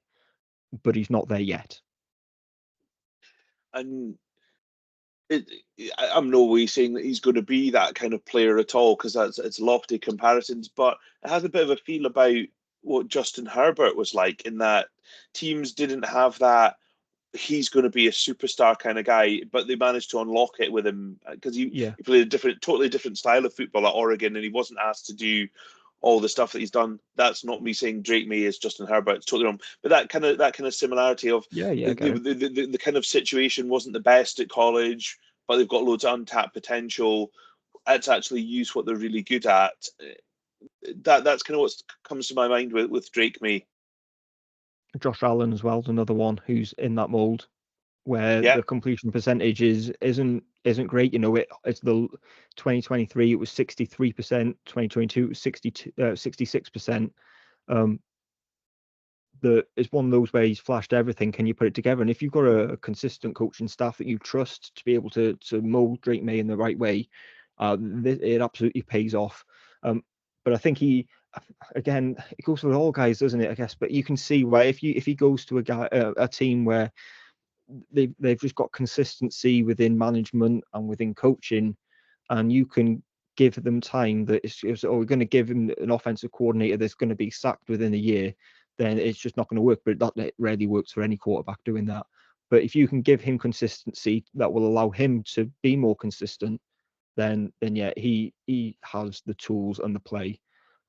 but he's not there yet. And I'm no way saying that he's going to be that kind of player at all, because it's lofty comparisons, but it has a bit of a feel about what Justin Herbert was like, in that teams didn't have that he's going to be a superstar kind of guy, but they managed to unlock it with him, because he played a totally different style of football at Oregon, and he wasn't asked to do all the stuff that he's done. That's not me saying Drake May is Justin Herbert. It's totally wrong. But that kind of similarity of the kind of situation wasn't the best at college, but they've got loads of untapped potential. Let's actually use what they're really good at. That's kind of what comes to my mind with Drake May. Josh Allen as well is another one who's in that mold, where the completion percentage isn't great. You know, it's the 2023 it was 63%, 2022 it was 66%. It's one of those where he's flashed everything. Can you put it together? And if you've got a consistent coaching staff that you trust to be able to mold Drake May in the right way, it absolutely pays off. But I think again, it goes with all guys, doesn't it? I guess, but you can see where if he goes to a team where they've just got consistency within management and within coaching, and you can give them time, that we're going to give him an offensive coordinator that's going to be sacked within a year, then it's just not going to work. But that rarely works for any quarterback doing that. But if you can give him consistency that will allow him to be more consistent, then he has the tools and the play.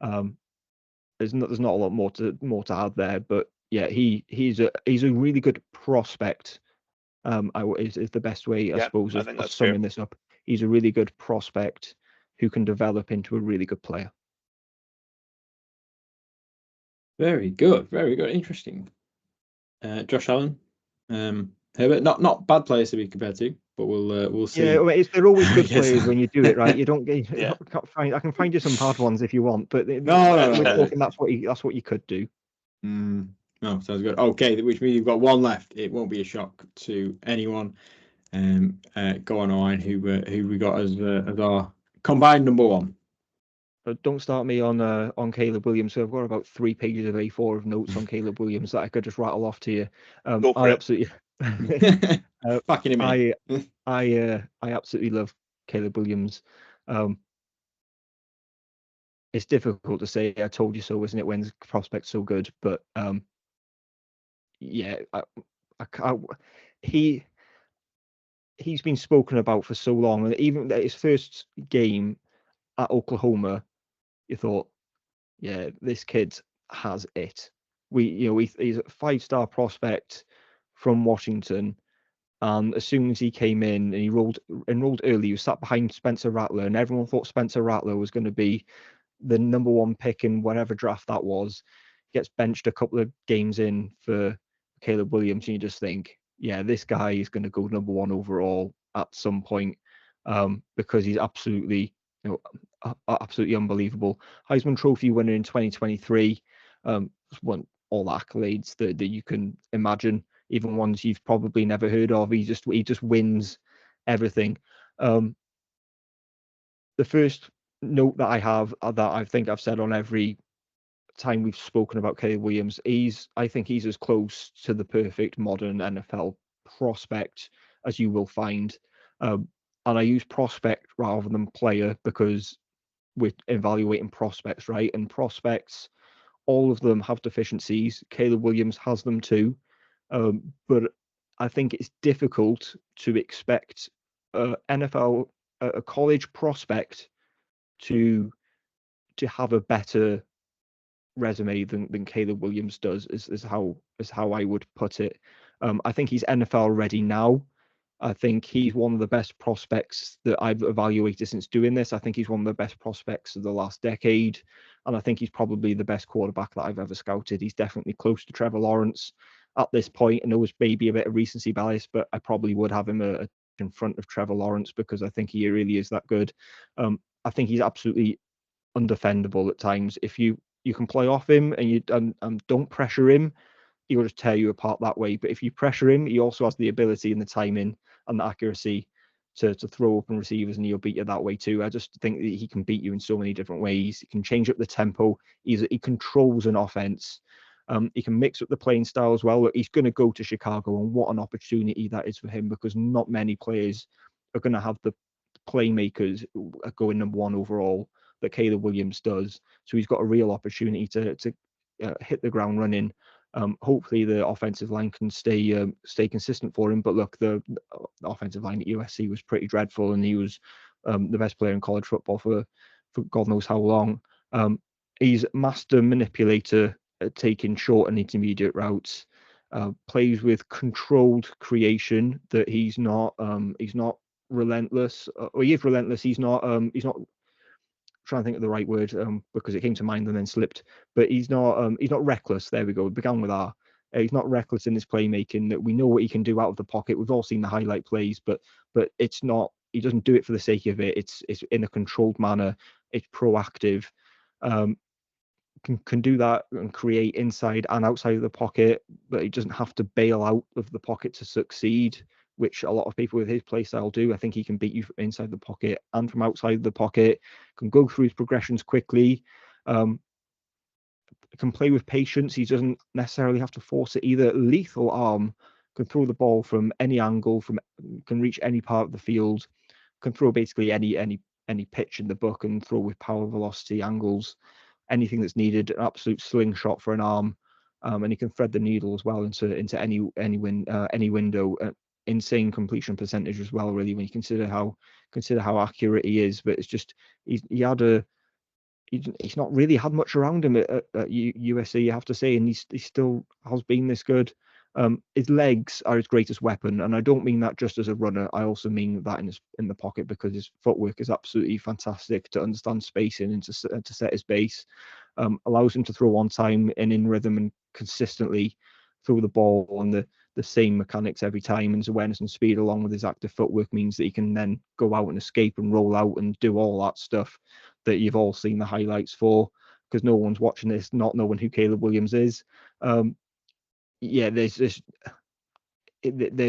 There's not a lot more to add there, but he's a really good prospect. Is the best way, I suppose, of summing this up. He's a really good prospect who can develop into a really good player. Very good, interesting. Josh Allen, Herbert, not bad players to be compared to. but we'll see. Yeah, well, they're always good I guess. players when you do it right. You don't get. Yeah. Can't find. I can find you some bad ones if you want, but No. we're talking. That's what you could do. No, sounds good. Okay, which means you've got one left. It won't be a shock to anyone. Go on, Owen. Who we got as our combined number one? But don't start me on Caleb Williams. So I've got about 3 pages of A4 of notes on Caleb Williams that I could just rattle off to you. Go for I it. absolutely, Backing him in. I absolutely love Caleb Williams. It's difficult to say "I told you so," isn't it, when the prospect's so good? But yeah, he's been spoken about for so long, and even at his first game at Oklahoma, you thought, yeah, this kid has it. He's a 5-star prospect from Washington, and as soon as he came in and he enrolled early, he was sat behind Spencer Rattler, and everyone thought Spencer Rattler was going to be the number 1 pick in whatever draft that was. Gets benched a couple of games in for Caleb Williams, and you just think, yeah, this guy is going to go number 1 overall at some point, because he's absolutely absolutely unbelievable. Heisman Trophy winner in 2023, won all the accolades that you can imagine, even ones you've probably never heard of. He just wins everything. The first note that I have, that I think I've said on every time we've spoken about Caleb Williams, I think he's as close to the perfect modern NFL prospect as you will find. And I use prospect rather than player because we're evaluating prospects, right? And prospects, all of them have deficiencies. Caleb Williams has them too. But I think it's difficult to expect a college prospect to have a better resume than Caleb Williams does, is how I would put it. I think he's NFL ready now. I think he's one of the best prospects that I've evaluated since doing this. I think he's one of the best prospects of the last decade, and I think he's probably the best quarterback that I've ever scouted. He's definitely close to Trevor Lawrence at this point, and there was maybe a bit of recency bias, but I probably would have him in front of Trevor Lawrence because I think he really is that good. I think he's absolutely undefendable at times. If you can play off him and you don't pressure him, he'll just tear you apart that way. But if you pressure him, he also has the ability and the timing and the accuracy to throw open receivers, and he'll beat you that way too. I just think that he can beat you in so many different ways. He can change up the tempo. He controls an offense. He can mix up the playing style as well. He's going to go to Chicago, and what an opportunity that is for him, because not many players are going to have the playmakers going number 1 overall that Caleb Williams does. So he's got a real opportunity to hit the ground running. Hopefully the offensive line can stay consistent for him. But look, the offensive line at USC was pretty dreadful, and he was the best player in college football for God knows how long. He's master manipulator at taking short and intermediate routes. Plays with controlled creation. That he's not relentless. Or he is relentless. He's not trying to think of the right word, because it came to mind and then slipped. But he's not reckless. There we go. It began with R. He's not reckless in his playmaking. That we know what he can do out of the pocket. We've all seen the highlight plays, but it's not. He doesn't do it for the sake of it. It's in a controlled manner. It's proactive. Can do that and create inside and outside of the pocket, but he doesn't have to bail out of the pocket to succeed, which a lot of people with his play style do. I think he can beat you from inside the pocket and from outside the pocket, can go through his progressions quickly, can play with patience. He doesn't necessarily have to force it either. Lethal arm, can throw the ball from any angle, can reach any part of the field, can throw basically any pitch in the book and throw with power, velocity, angles, anything that's needed. An absolute slingshot for an arm, and he can thread the needle as well into any window. Insane completion percentage as well, really, when you consider how accurate he is. But it's just he's not really had much around him at USC, you have to say, and he still has been this good. His legs are his greatest weapon, and I don't mean that just as a runner. I also mean that in the pocket, because his footwork is absolutely fantastic to understand spacing and to set his base. Allows him to throw on time and in rhythm and consistently throw the ball, and the same mechanics every time, and his awareness and speed along with his active footwork means that he can then go out and escape and roll out and do all that stuff that you've all seen the highlights for, because no one's watching this not knowing who Caleb Williams is. There's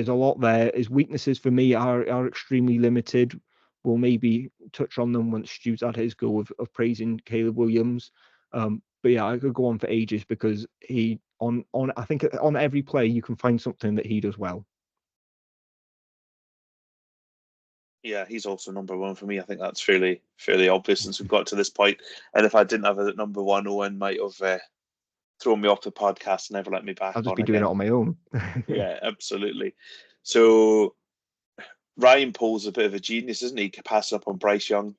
a lot there. His weaknesses for me are extremely limited. We'll maybe touch on them once Stu's had his go of praising Caleb Williams. But yeah, I could go on for ages because I think on every play you can find something that he does well. Yeah, he's also number one for me. I think that's fairly obvious since we've got to this point. And if I didn't have it at number one, Owen might have thrown me off the podcast and never let me back I'll just on be doing again. it on my own. Yeah, absolutely. So Ryan Pohl's a bit of a genius, isn't he? Passing up on Bryce Young.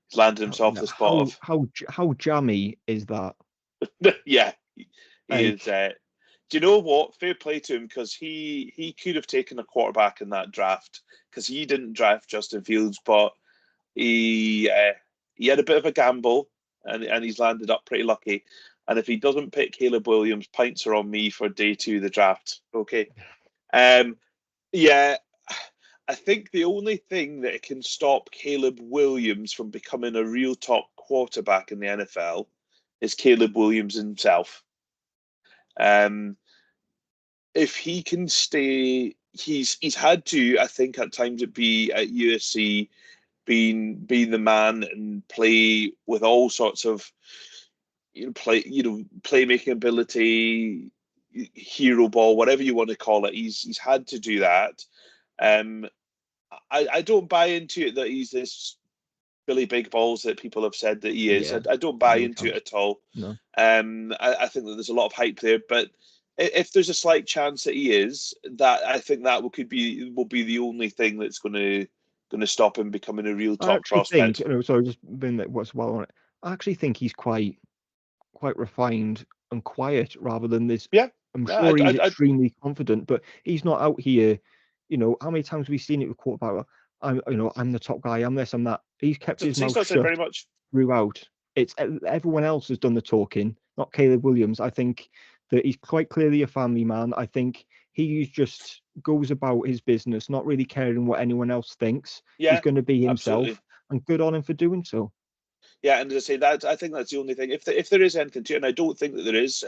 He's landed himself the spot of how jammy is that? yeah, he Like, is. Do you know what? Fair play to him, because he could have taken a quarterback in that draft, because he didn't draft Justin Fields, but he had a bit of a gamble, and he's landed up pretty lucky. And if he doesn't pick Caleb Williams, pints are on me for day 2 of the draft. Okay. Yeah, I think the only thing that can stop Caleb Williams from becoming a real top quarterback in the NFL is Caleb Williams himself. If he can stay, he's had to, I think, at times be at USC, being the man and play with all sorts of playmaking ability, hero ball, whatever you want to call it. He's had to do that. I don't buy into it that he's this Billy Big Balls that people have said that he is. yeah, I don't buy no into chance. it at all. No. I think that there's a lot of hype there, but if there's a slight chance that he is, that I think that will be the only thing that's going to stop him becoming a real top prospect. Sorry, just been what's well on it. I actually think he's quite refined and quiet rather than this. Yeah, I'm yeah, sure he's extremely confident, but he's not out here. How many times have we seen it with quarterback? I'm the top guy. I'm this. I'm that. He's kept his mouth shut very much throughout. It's everyone else has done the talking, not Caleb Williams. I think that he's quite clearly a family man. I think he just goes about his business, not really caring what anyone else thinks. Yeah, he's going to be himself, absolutely. and good on him for doing so. Yeah, and as I say, that I think that's the only thing. If there is anything to it, and I don't think that there is,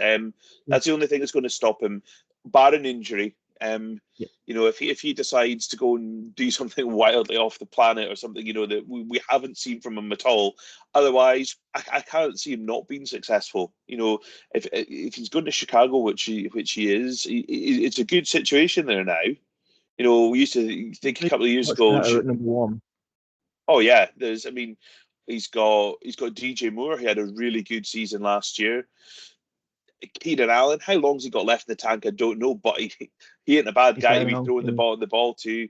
that's the only thing that's going to stop him, barring injury. If he decides to go and do something wildly off the planet or something, that we haven't seen from him at all. Otherwise, I can't see him not being successful. If he's going to Chicago, which he is, it's a good situation there now. We used to think a couple of years ago. At number one. Oh yeah, he's got DJ Moore. He had a really good season last year. Keenan Allen, how long's he got left in the tank? I don't know, but he ain't a bad guy to be throwing the ball to,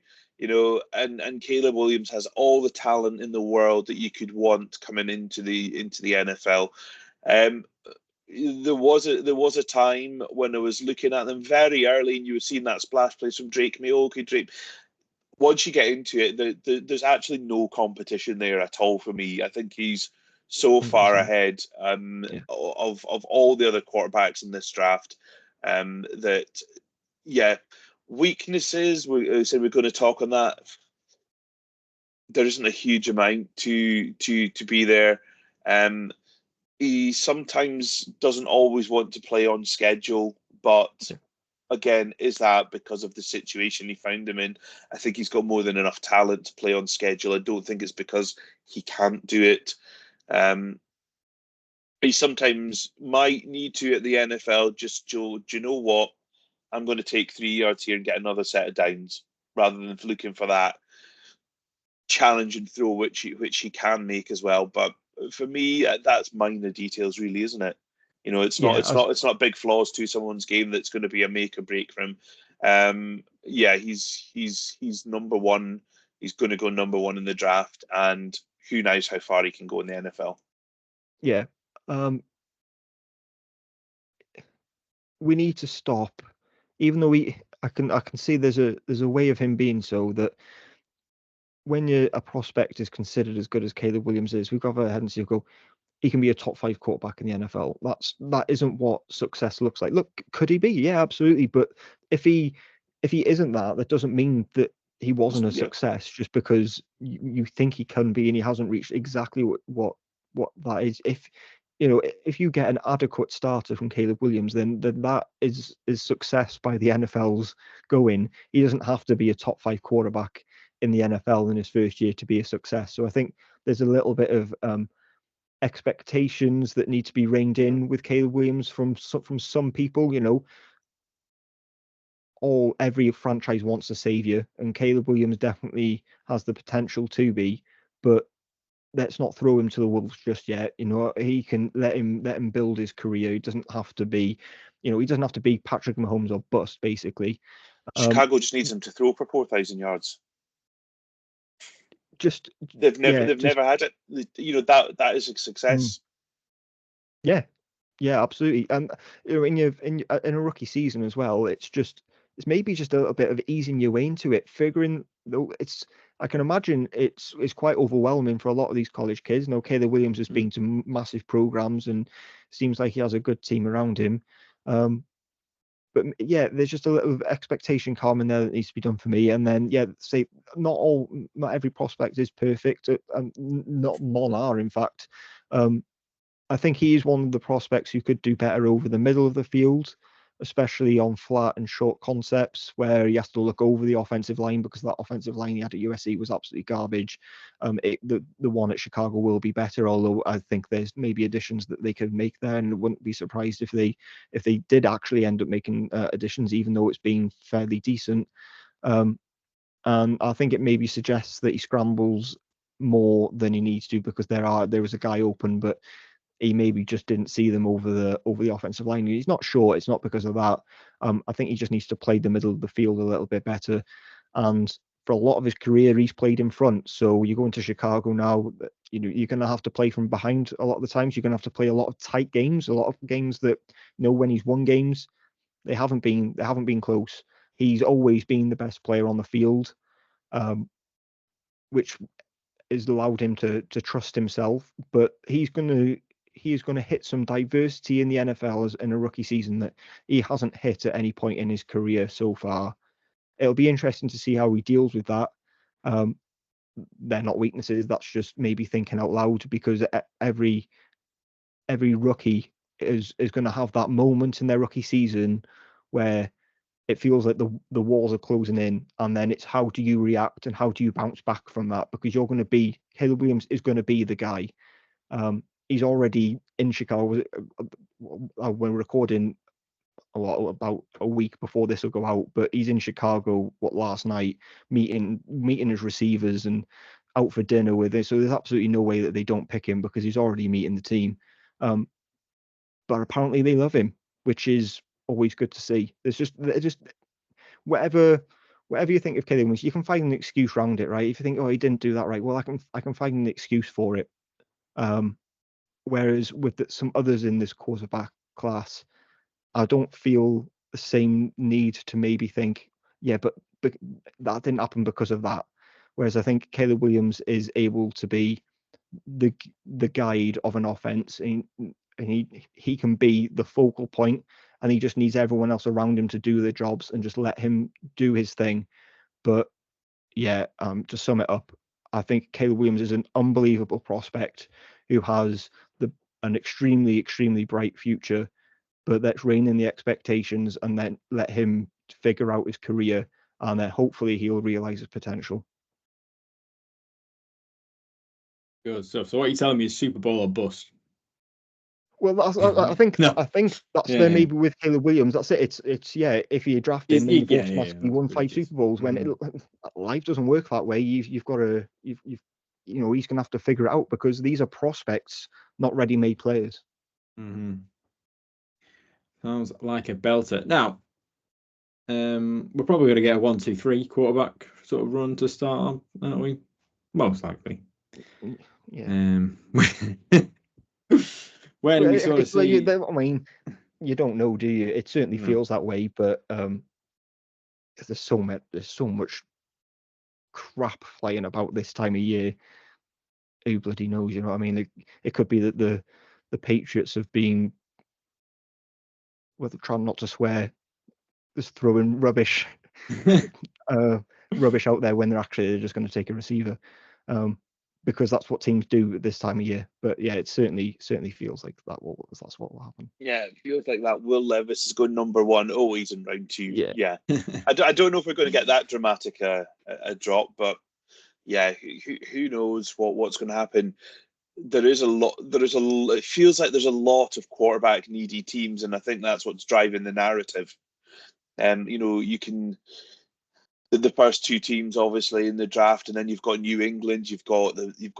and Caleb Williams has all the talent in the world that you could want coming into the NFL. There was a time when I was looking at them very early, and you were seeing that splash play from Drake May. Okay, Drake. Once you get into it, there's actually no competition there at all for me. I think he's so far ahead of all the other quarterbacks in this draft. Weaknesses. We said we're going to talk on that. There isn't a huge amount to be there. He sometimes doesn't always want to play on schedule, but. Again, is that because of the situation he found him in? I think he's got more than enough talent to play on schedule. I don't think it's because he can't do it. He sometimes might need to at the NFL. Just, Joe, do you know what? I'm going to take 3 yards here and get another set of downs, rather than looking for that challenge and throw, which he can make as well. But for me, that's minor details, really, isn't it? It's not big flaws to someone's game that's going to be a make or break for him. He's number one. He's going to go number one in the draft, and who knows how far he can go in the NFL. Yeah. We need to stop, even though I can see there's a way of him being so that when a prospect is considered as good as Caleb Williams is, we've got our head and say, go, he can be a top 5 quarterback in the NFL. That isn't what success looks like. Look, could he be? Yeah, absolutely. But if he isn't that, that doesn't mean that he wasn't a Yeah. success just because you think he can be and he hasn't reached exactly what that is. If if you get an adequate starter from Caleb Williams, then that is success by the NFL's going. He doesn't have to be a top 5 quarterback in the NFL in his first year to be a success. So I think there's a little bit of expectations that need to be reined in with Caleb Williams from some people. Every franchise wants a savior, and Caleb Williams definitely has the potential to be, but let's not throw him to the wolves just yet. He can let him build his career. He doesn't have to be, he doesn't have to be Patrick Mahomes or bust, basically. Chicago just needs him to throw for 4,000 yards. They've never had it. That is a success. Yeah, absolutely. And in a rookie season as well, it's maybe just a little bit of easing your way into it, figuring though I can imagine it's quite overwhelming for a lot of these college kids. Caleb Williams has been to massive programs and seems like he has a good team around him. But yeah, there's just a little expectation calm in there that needs to be done for me. And then say not every prospect is perfect, and none are, in fact. I think he is one of the prospects who could do better over the middle of the field, especially on flat and short concepts where he has to look over the offensive line, because that offensive line he had at USC was absolutely garbage. The one at Chicago will be better, although I think there's maybe additions that they could make there, and wouldn't be surprised if they did actually end up making additions, even though it's been fairly decent. And I think it maybe suggests that he scrambles more than he needs to, because there was a guy open, but he maybe just didn't see them over the offensive line. He's not sure. It's not because of that. I think he just needs to play the middle of the field a little bit better. And for a lot of his career, he's played in front. So you go into Chicago now, you're going to have to play from behind a lot of the times. You're going to have to play a lot of tight games, a lot of games that, when he's won games, they haven't been close. He's always been the best player on the field, which has allowed him to trust himself. But he is going to hit some diversity in the NFL as in a rookie season that he hasn't hit at any point in his career so far. It'll be interesting to see how he deals with that. They're not weaknesses. That's just maybe thinking out loud, because every rookie is going to have that moment in their rookie season where it feels like the walls are closing in, and then it's how do you react and how do you bounce back from that, because Caleb Williams is going to be the guy. He's already in Chicago. We're recording about a week before this will go out, but he's in Chicago last night, meeting his receivers and out for dinner with it. So there's absolutely no way that they don't pick him, because he's already meeting the team. But apparently they love him, which is always good to see. There's just whatever you think of Caleb Williams, you can find an excuse around it, right? If you think, oh, he didn't do that right, well, I can find an excuse for it. Whereas with some others in this quarterback class, I don't feel the same need to maybe think, yeah, but that didn't happen because of that. Whereas I think Caleb Williams is able to be the guide of an offense, and he can be the focal point, and he just needs everyone else around him to do their jobs and just let him do his thing. But yeah, to sum it up, I think Caleb Williams is an unbelievable prospect who has an extremely, extremely bright future. But let's rein in the expectations and then let him figure out his career, and then hopefully he'll realize his potential. Good stuff. So what you're telling me is Super Bowl or bust? Well, I think that's there maybe with Caleb Williams. That's it. It's if you draft him, then you've automatically won 5 Super Bowls. When life doesn't work that way, you've got to he's going to have to figure it out, because these are prospects, not ready-made players. Mm-hmm. Sounds like a belter. Now, we're probably going to get a 1-2-3 quarterback sort of run to start, aren't we? Most likely. Yeah. Where do we sort of see? I mean, you don't know, do you? It certainly feels that way, but there's so much crap flying about this time of year. Who bloody knows? You know what I mean? It could be that the Patriots have been, well, they're trying not to swear, just throwing rubbish rubbish out there when they're actually just going to take a receiver, because that's what teams do at this time of year. But yeah, it certainly feels like that's what will happen. Yeah, it feels like that. Will Levis is going number 1. Oh, he's in round 2. Yeah. I don't know if we're going to get that dramatic a drop, but yeah, who knows what's going to happen. There is a lot. It feels like there's a lot of quarterback needy teams, and I think that's what's driving the narrative. You can the first 2 teams obviously in the draft, and then you've got New England. You've got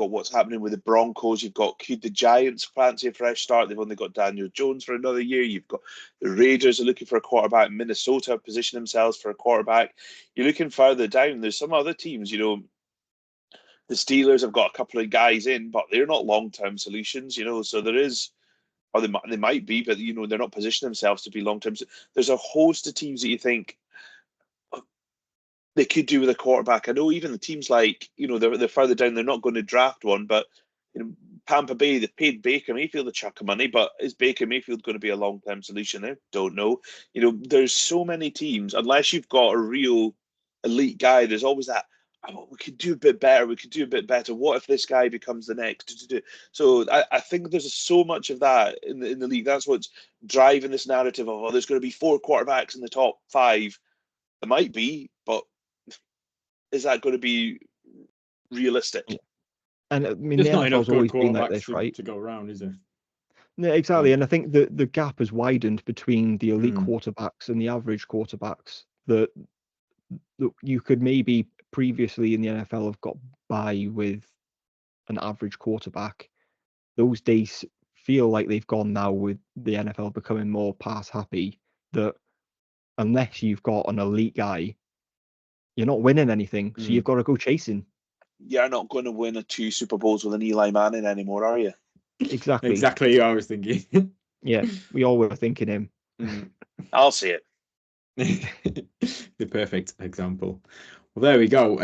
what's happening with the Broncos. You've got could the Giants fancy a fresh start? They've only got Daniel Jones for another year. You've got the Raiders are looking for a quarterback. Minnesota position themselves for a quarterback. You're looking further down. There's some other teams. The Steelers have got a couple of guys in, but they're not long-term solutions. So there is. Or they might be, but they're not positioning themselves to be long-term. There's a host of teams that you think they could do with a quarterback. I know even the teams like, they're further down, they're not going to draft one, but Tampa Bay, they've paid Baker Mayfield a chunk of money, but is Baker Mayfield going to be a long-term solution? I don't know. There's so many teams, unless you've got a real elite guy, there's always that, oh, we could do a bit better, What if this guy becomes the next? So I think there's so much of that in the league. That's what's driving this narrative of, there's going to be 4 quarterbacks in the top 5. There might be, but is that going to be realistic? Yeah. And I mean, There's the not enough NFL's good always been like quarterbacks this, right? to go around, is there? No, exactly. And I think the gap has widened between the elite quarterbacks and the average quarterbacks. That you could maybe previously in the NFL have got by with an average quarterback. Those days feel like they've gone now with the NFL becoming more pass happy, that unless you've got an elite guy, you're not winning anything. So you've got to go chasing. You're not going to win 2 Super Bowls with an Eli Manning anymore, are you? Exactly who I was thinking. Yeah, we all were thinking him. I'll see it. The perfect example. Well, there we go.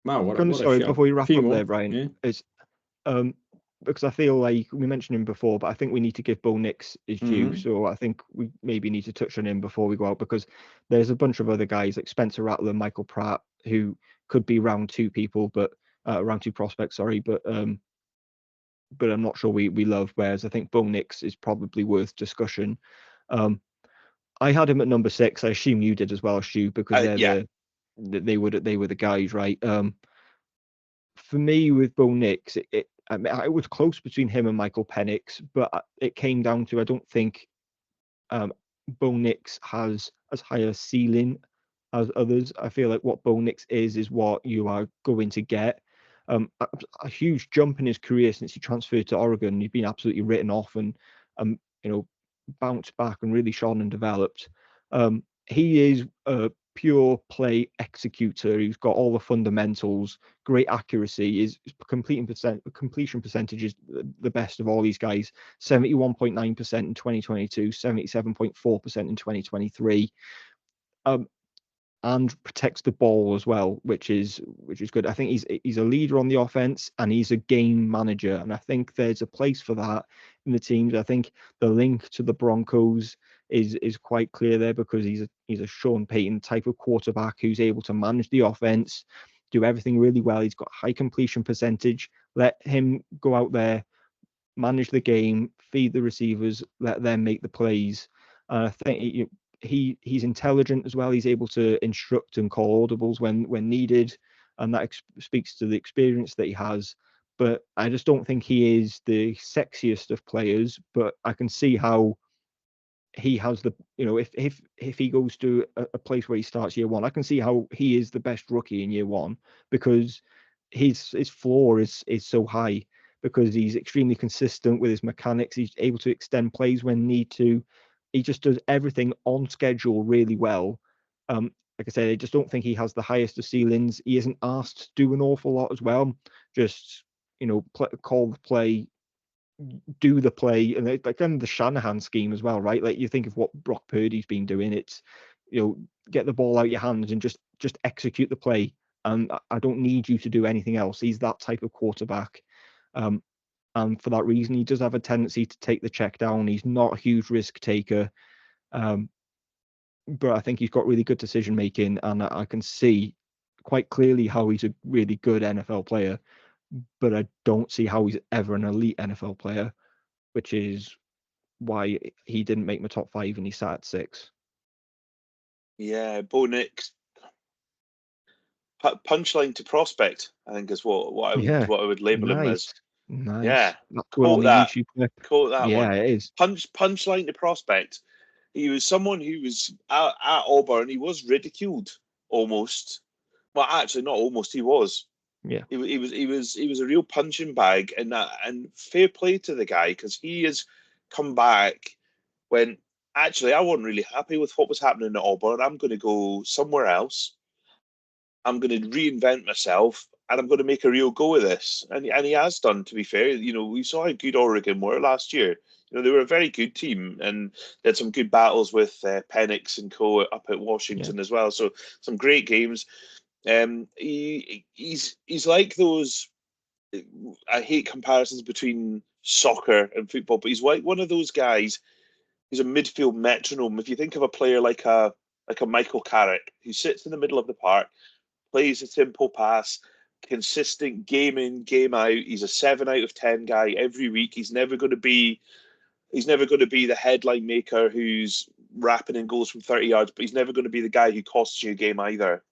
Wow, what a sorry, show. before we wrap up more. there, Brian, yeah. it's because I feel like we mentioned him before, but I think we need to give Bo Nix his due. So I think we maybe need to touch on him before we go out, because there's a bunch of other guys like Spencer Rattler, Michael Pratt, who could be round 2 people, but round 2 prospects, sorry, but I'm not sure we love. Whereas I think Bo Nix is probably worth discussion. I had him at number 6. I assume you did as well, Stu, because they were the guys, right? For me, with Bo Nix, it was close between him and Michael Penix, but it came down to, I don't think Bo Nix has as high a ceiling as others. I feel like what Bo Nix is what you are going to get. A huge jump in his career since he transferred to Oregon. He's been absolutely written off and bounced back and really shone and developed. He is a pure play executor. He's got all the fundamentals, great accuracy. His completion percentage is the best of all these guys. 71.9% in 2022, 77.4% in 2023. And protects the ball as well, which is good. I think he's a leader on the offense and he's a game manager, and I think there's a place for that in the teams. I think the link to the Broncos is quite clear there, because he's a Sean Payton type of quarterback who's able to manage the offense, do everything really well. He's got high completion percentage. Let him go out there, manage the game, feed the receivers, let them make the plays. And I think he's intelligent as well. He's able to instruct and call audibles when needed, and that speaks to the experience that he has. But I just don't think he is the sexiest of players. But I can see how he has the, if he goes to a place where he starts year 1, I can see how he is the best rookie in year 1, because his floor is so high, because he's extremely consistent with his mechanics. He's able to extend plays when need to. He just does everything on schedule really well. Like I said, I just don't think he has the highest of ceilings. He isn't asked to do an awful lot as well. Just, call the play, do the play, and like kind of the Shanahan scheme as well, right? Like you think of what Brock Purdy's been doing. It's, get the ball out your hands and just execute the play. And I don't need you to do anything else. He's that type of quarterback. And for that reason, he does have a tendency to take the check down. He's not a huge risk taker. but I think he's got really good decision making, and I can see quite clearly how he's a really good NFL player, but I don't see how he's ever an elite NFL player, which is why he didn't make my top 5 and he sat at 6. Yeah, Bo Nix, punchline to prospect, I think is what I would label him as. Nice. Yeah, That's one on quote the that. YouTube clip. Quote that Yeah, one. it is. Punchline to prospect. He was someone who was at Auburn. He was ridiculed almost. Well, actually, not almost. He was. Yeah. He was a real punching bag, and fair play to the guy, because he has come back when actually I wasn't really happy with what was happening at Auburn. I'm going to go somewhere else. I'm going to reinvent myself, and I'm going to make a real go of this. And he has done, to be fair. You know, we saw how good Oregon were last year. You know, they were a very good team, and they had some good battles with Penix and co up at Washington as well. So some great games. He's like those. I hate comparisons between soccer and football, but he's like one of those guys. He's a midfield metronome. If you think of a player like a Michael Carrick, who sits in the middle of the park, plays a simple pass, consistent game in, game out. He's a 7 out of 10 guy every week. He's never going to be the headline maker who's rapping in goals from 30 yards, but he's never going to be the guy who costs you a game either.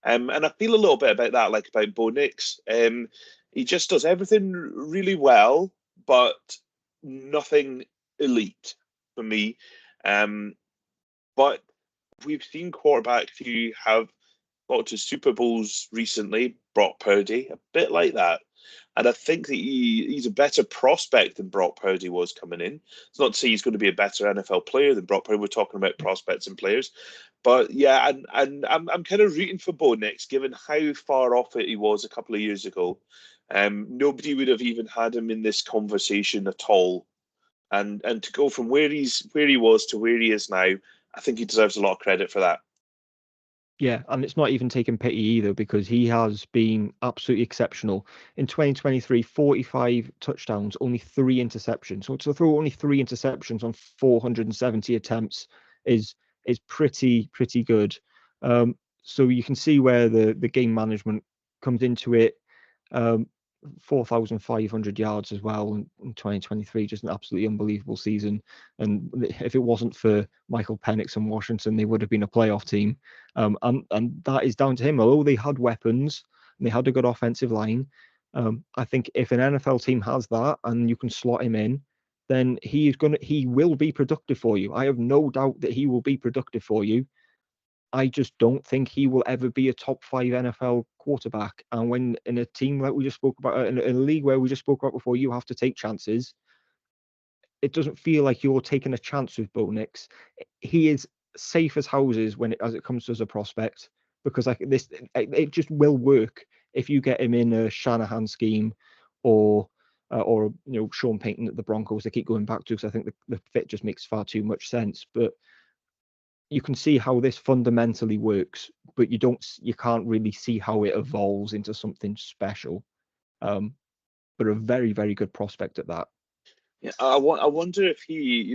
And I feel a little bit about that, like about Bo Nix. He just does everything really well, but nothing elite for me. But we've seen quarterbacks who have got to Super Bowls recently. Brock Purdy, a bit like that. And I think that he's a better prospect than Brock Purdy was coming in. It's not to say he's going to be a better NFL player than Brock Purdy. We're talking about prospects and players. But yeah, and I'm kind of rooting for Bo Nix, given how far off it he was a couple of years ago. Nobody would have even had him in this conversation at all. And to go from where he was to where he is now, I think he deserves a lot of credit for that. Yeah, and it's not even taking pity either, because he has been absolutely exceptional. In 2023, 45 touchdowns, only 3 interceptions. So to throw only 3 interceptions on 470 attempts is pretty good. So you can see where the game management comes into it. 4,500 yards as well in 2023, just an absolutely unbelievable season. And if it wasn't for Michael Penix and Washington, they would have been a playoff team. And that is down to him. Although they had weapons and they had a good offensive line, I think if an NFL team has that and you can slot him in, then he will be productive for you. I have no doubt that he will be productive for you. I just don't think he will ever be a top 5 NFL quarterback. And when in a team like we just spoke about, in a league where we just spoke about before, you have to take chances. It doesn't feel like you're taking a chance with Bo Nix. He is safe as houses as it comes to as a prospect, because like this, it just will work if you get him in a Shanahan scheme, or Sean Payton at the Broncos. They keep going back to, because I think the fit just makes far too much sense. But you can see how this fundamentally works, but you can't really see how it evolves into something special. But a very, very good prospect at that. Yeah, I wonder if he,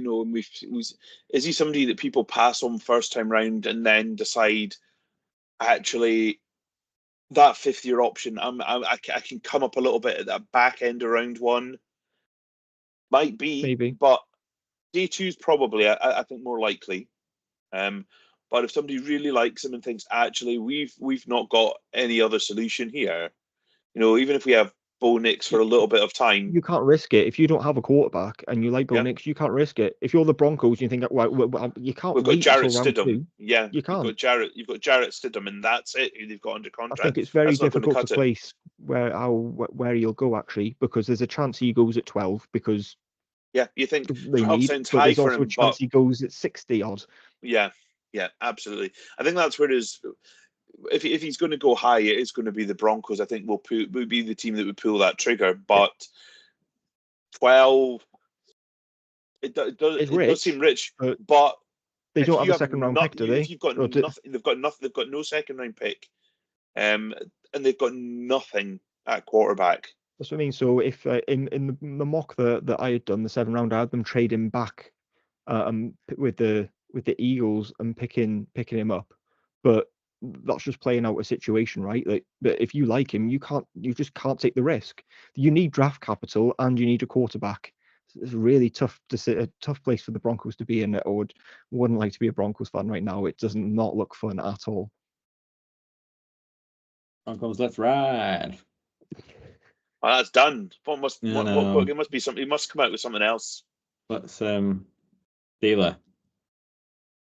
is he somebody that people pass on first time round and then decide, actually, that 5th-year option, I can come up a little bit at that back end of round 1. Might be, Maybe. but day 2 is probably, I think, more likely. But if somebody really likes him and thinks, actually, we've not got any other solution here, even if we have Bo Nix for a little bit of time, you can't risk it. If you don't have a quarterback and you like Bo Nix, you can't risk it. If you're the Broncos, you think, well, you can't we've wait got Jarrett until round Stidham. 2. Yeah, you can't. You've got Jarrett Stidham, and that's it. Who they've got under contract. I think it's very difficult to place where he'll go, actually, because there's a chance he goes at 12, because you think 12 sounds but high there's for also him, a chance he goes at 60 odd. Yeah, absolutely. I think that's where it is. If he's going to go high, it is going to be the Broncos. I think will be the team that would pull that trigger. But 12, it does seem rich, but they don't have a second round pick, do they? If you've got nothing, they've got nothing. They've got no second round pick, and they've got nothing at quarterback. That's what I mean. So if in the mock that I had done, the 7th round, I had them trading back with the the Eagles and picking him up, but that's just playing out a situation, right? Like, but if you like him, you just can't take the risk. You need draft capital and you need a quarterback. It's really tough a tough place for the Broncos to be in. I wouldn't like to be a Broncos fan right now. It does not look fun at all. Broncos, let's ride. Well, that's done. What No. it must be something. He must come out with something else. Let's dealer.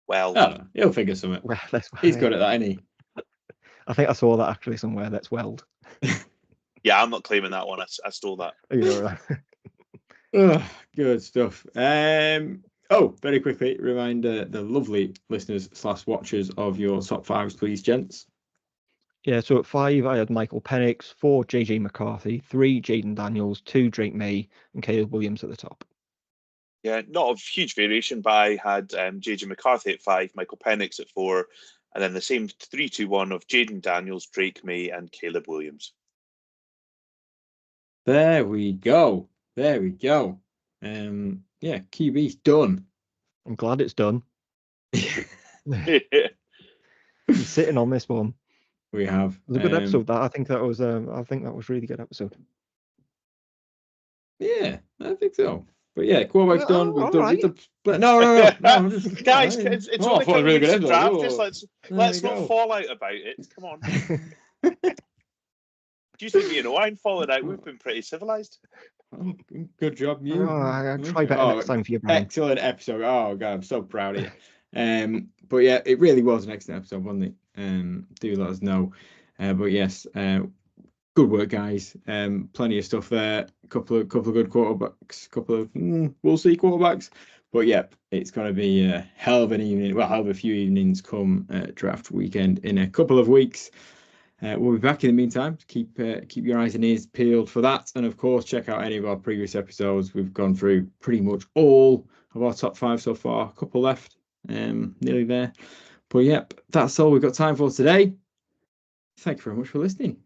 Well, I don't know. He'll figure something. Well, He's good at that, isn't he? I think I saw that actually somewhere. That's Weld. yeah, I'm not claiming that one. I stole that. Oh, good stuff. Very quickly, remind the lovely listeners / watchers of your top fives, please, gents. Yeah, so at 5, I had Michael Penix, 4, JJ McCarthy, 3, Jayden Daniels, 2, Drake Maye, and Caleb Williams at the top. Yeah, not a huge variation, but I had JJ McCarthy at 5, Michael Penix at 4, and then the same 3-2-1 of Jayden Daniels, Drake Maye, and Caleb Williams. There we go. QB's done. I'm glad it's done. He's sitting on this one. We have. It was a good episode. I think that was really good episode. Yeah, I think so. But yeah, quarterback's done. We've done. Right. No. Guys, it's only a really good draft. Let's not fall out about it. Come on. Do you think me and Owen falling out? We've been pretty civilized. Oh, good job, you. I'll try better next time for you, Brian. Excellent episode. Oh god, I'm so proud of you. But yeah, it really was an excellent episode, wasn't it? Do let us know. But yes, good work, guys. Plenty of stuff there. Couple of good quarterbacks. We'll see quarterbacks. But yeah, it's going to be a hell of an evening. Well, hell of a few evenings come draft weekend in a couple of weeks. We'll be back in the meantime. Keep your eyes and ears peeled for that. And of course, check out any of our previous episodes. We've gone through pretty much all of our top 5 so far. A couple left, nearly there. But yep, that's all we've got time for today. Thank you very much for listening.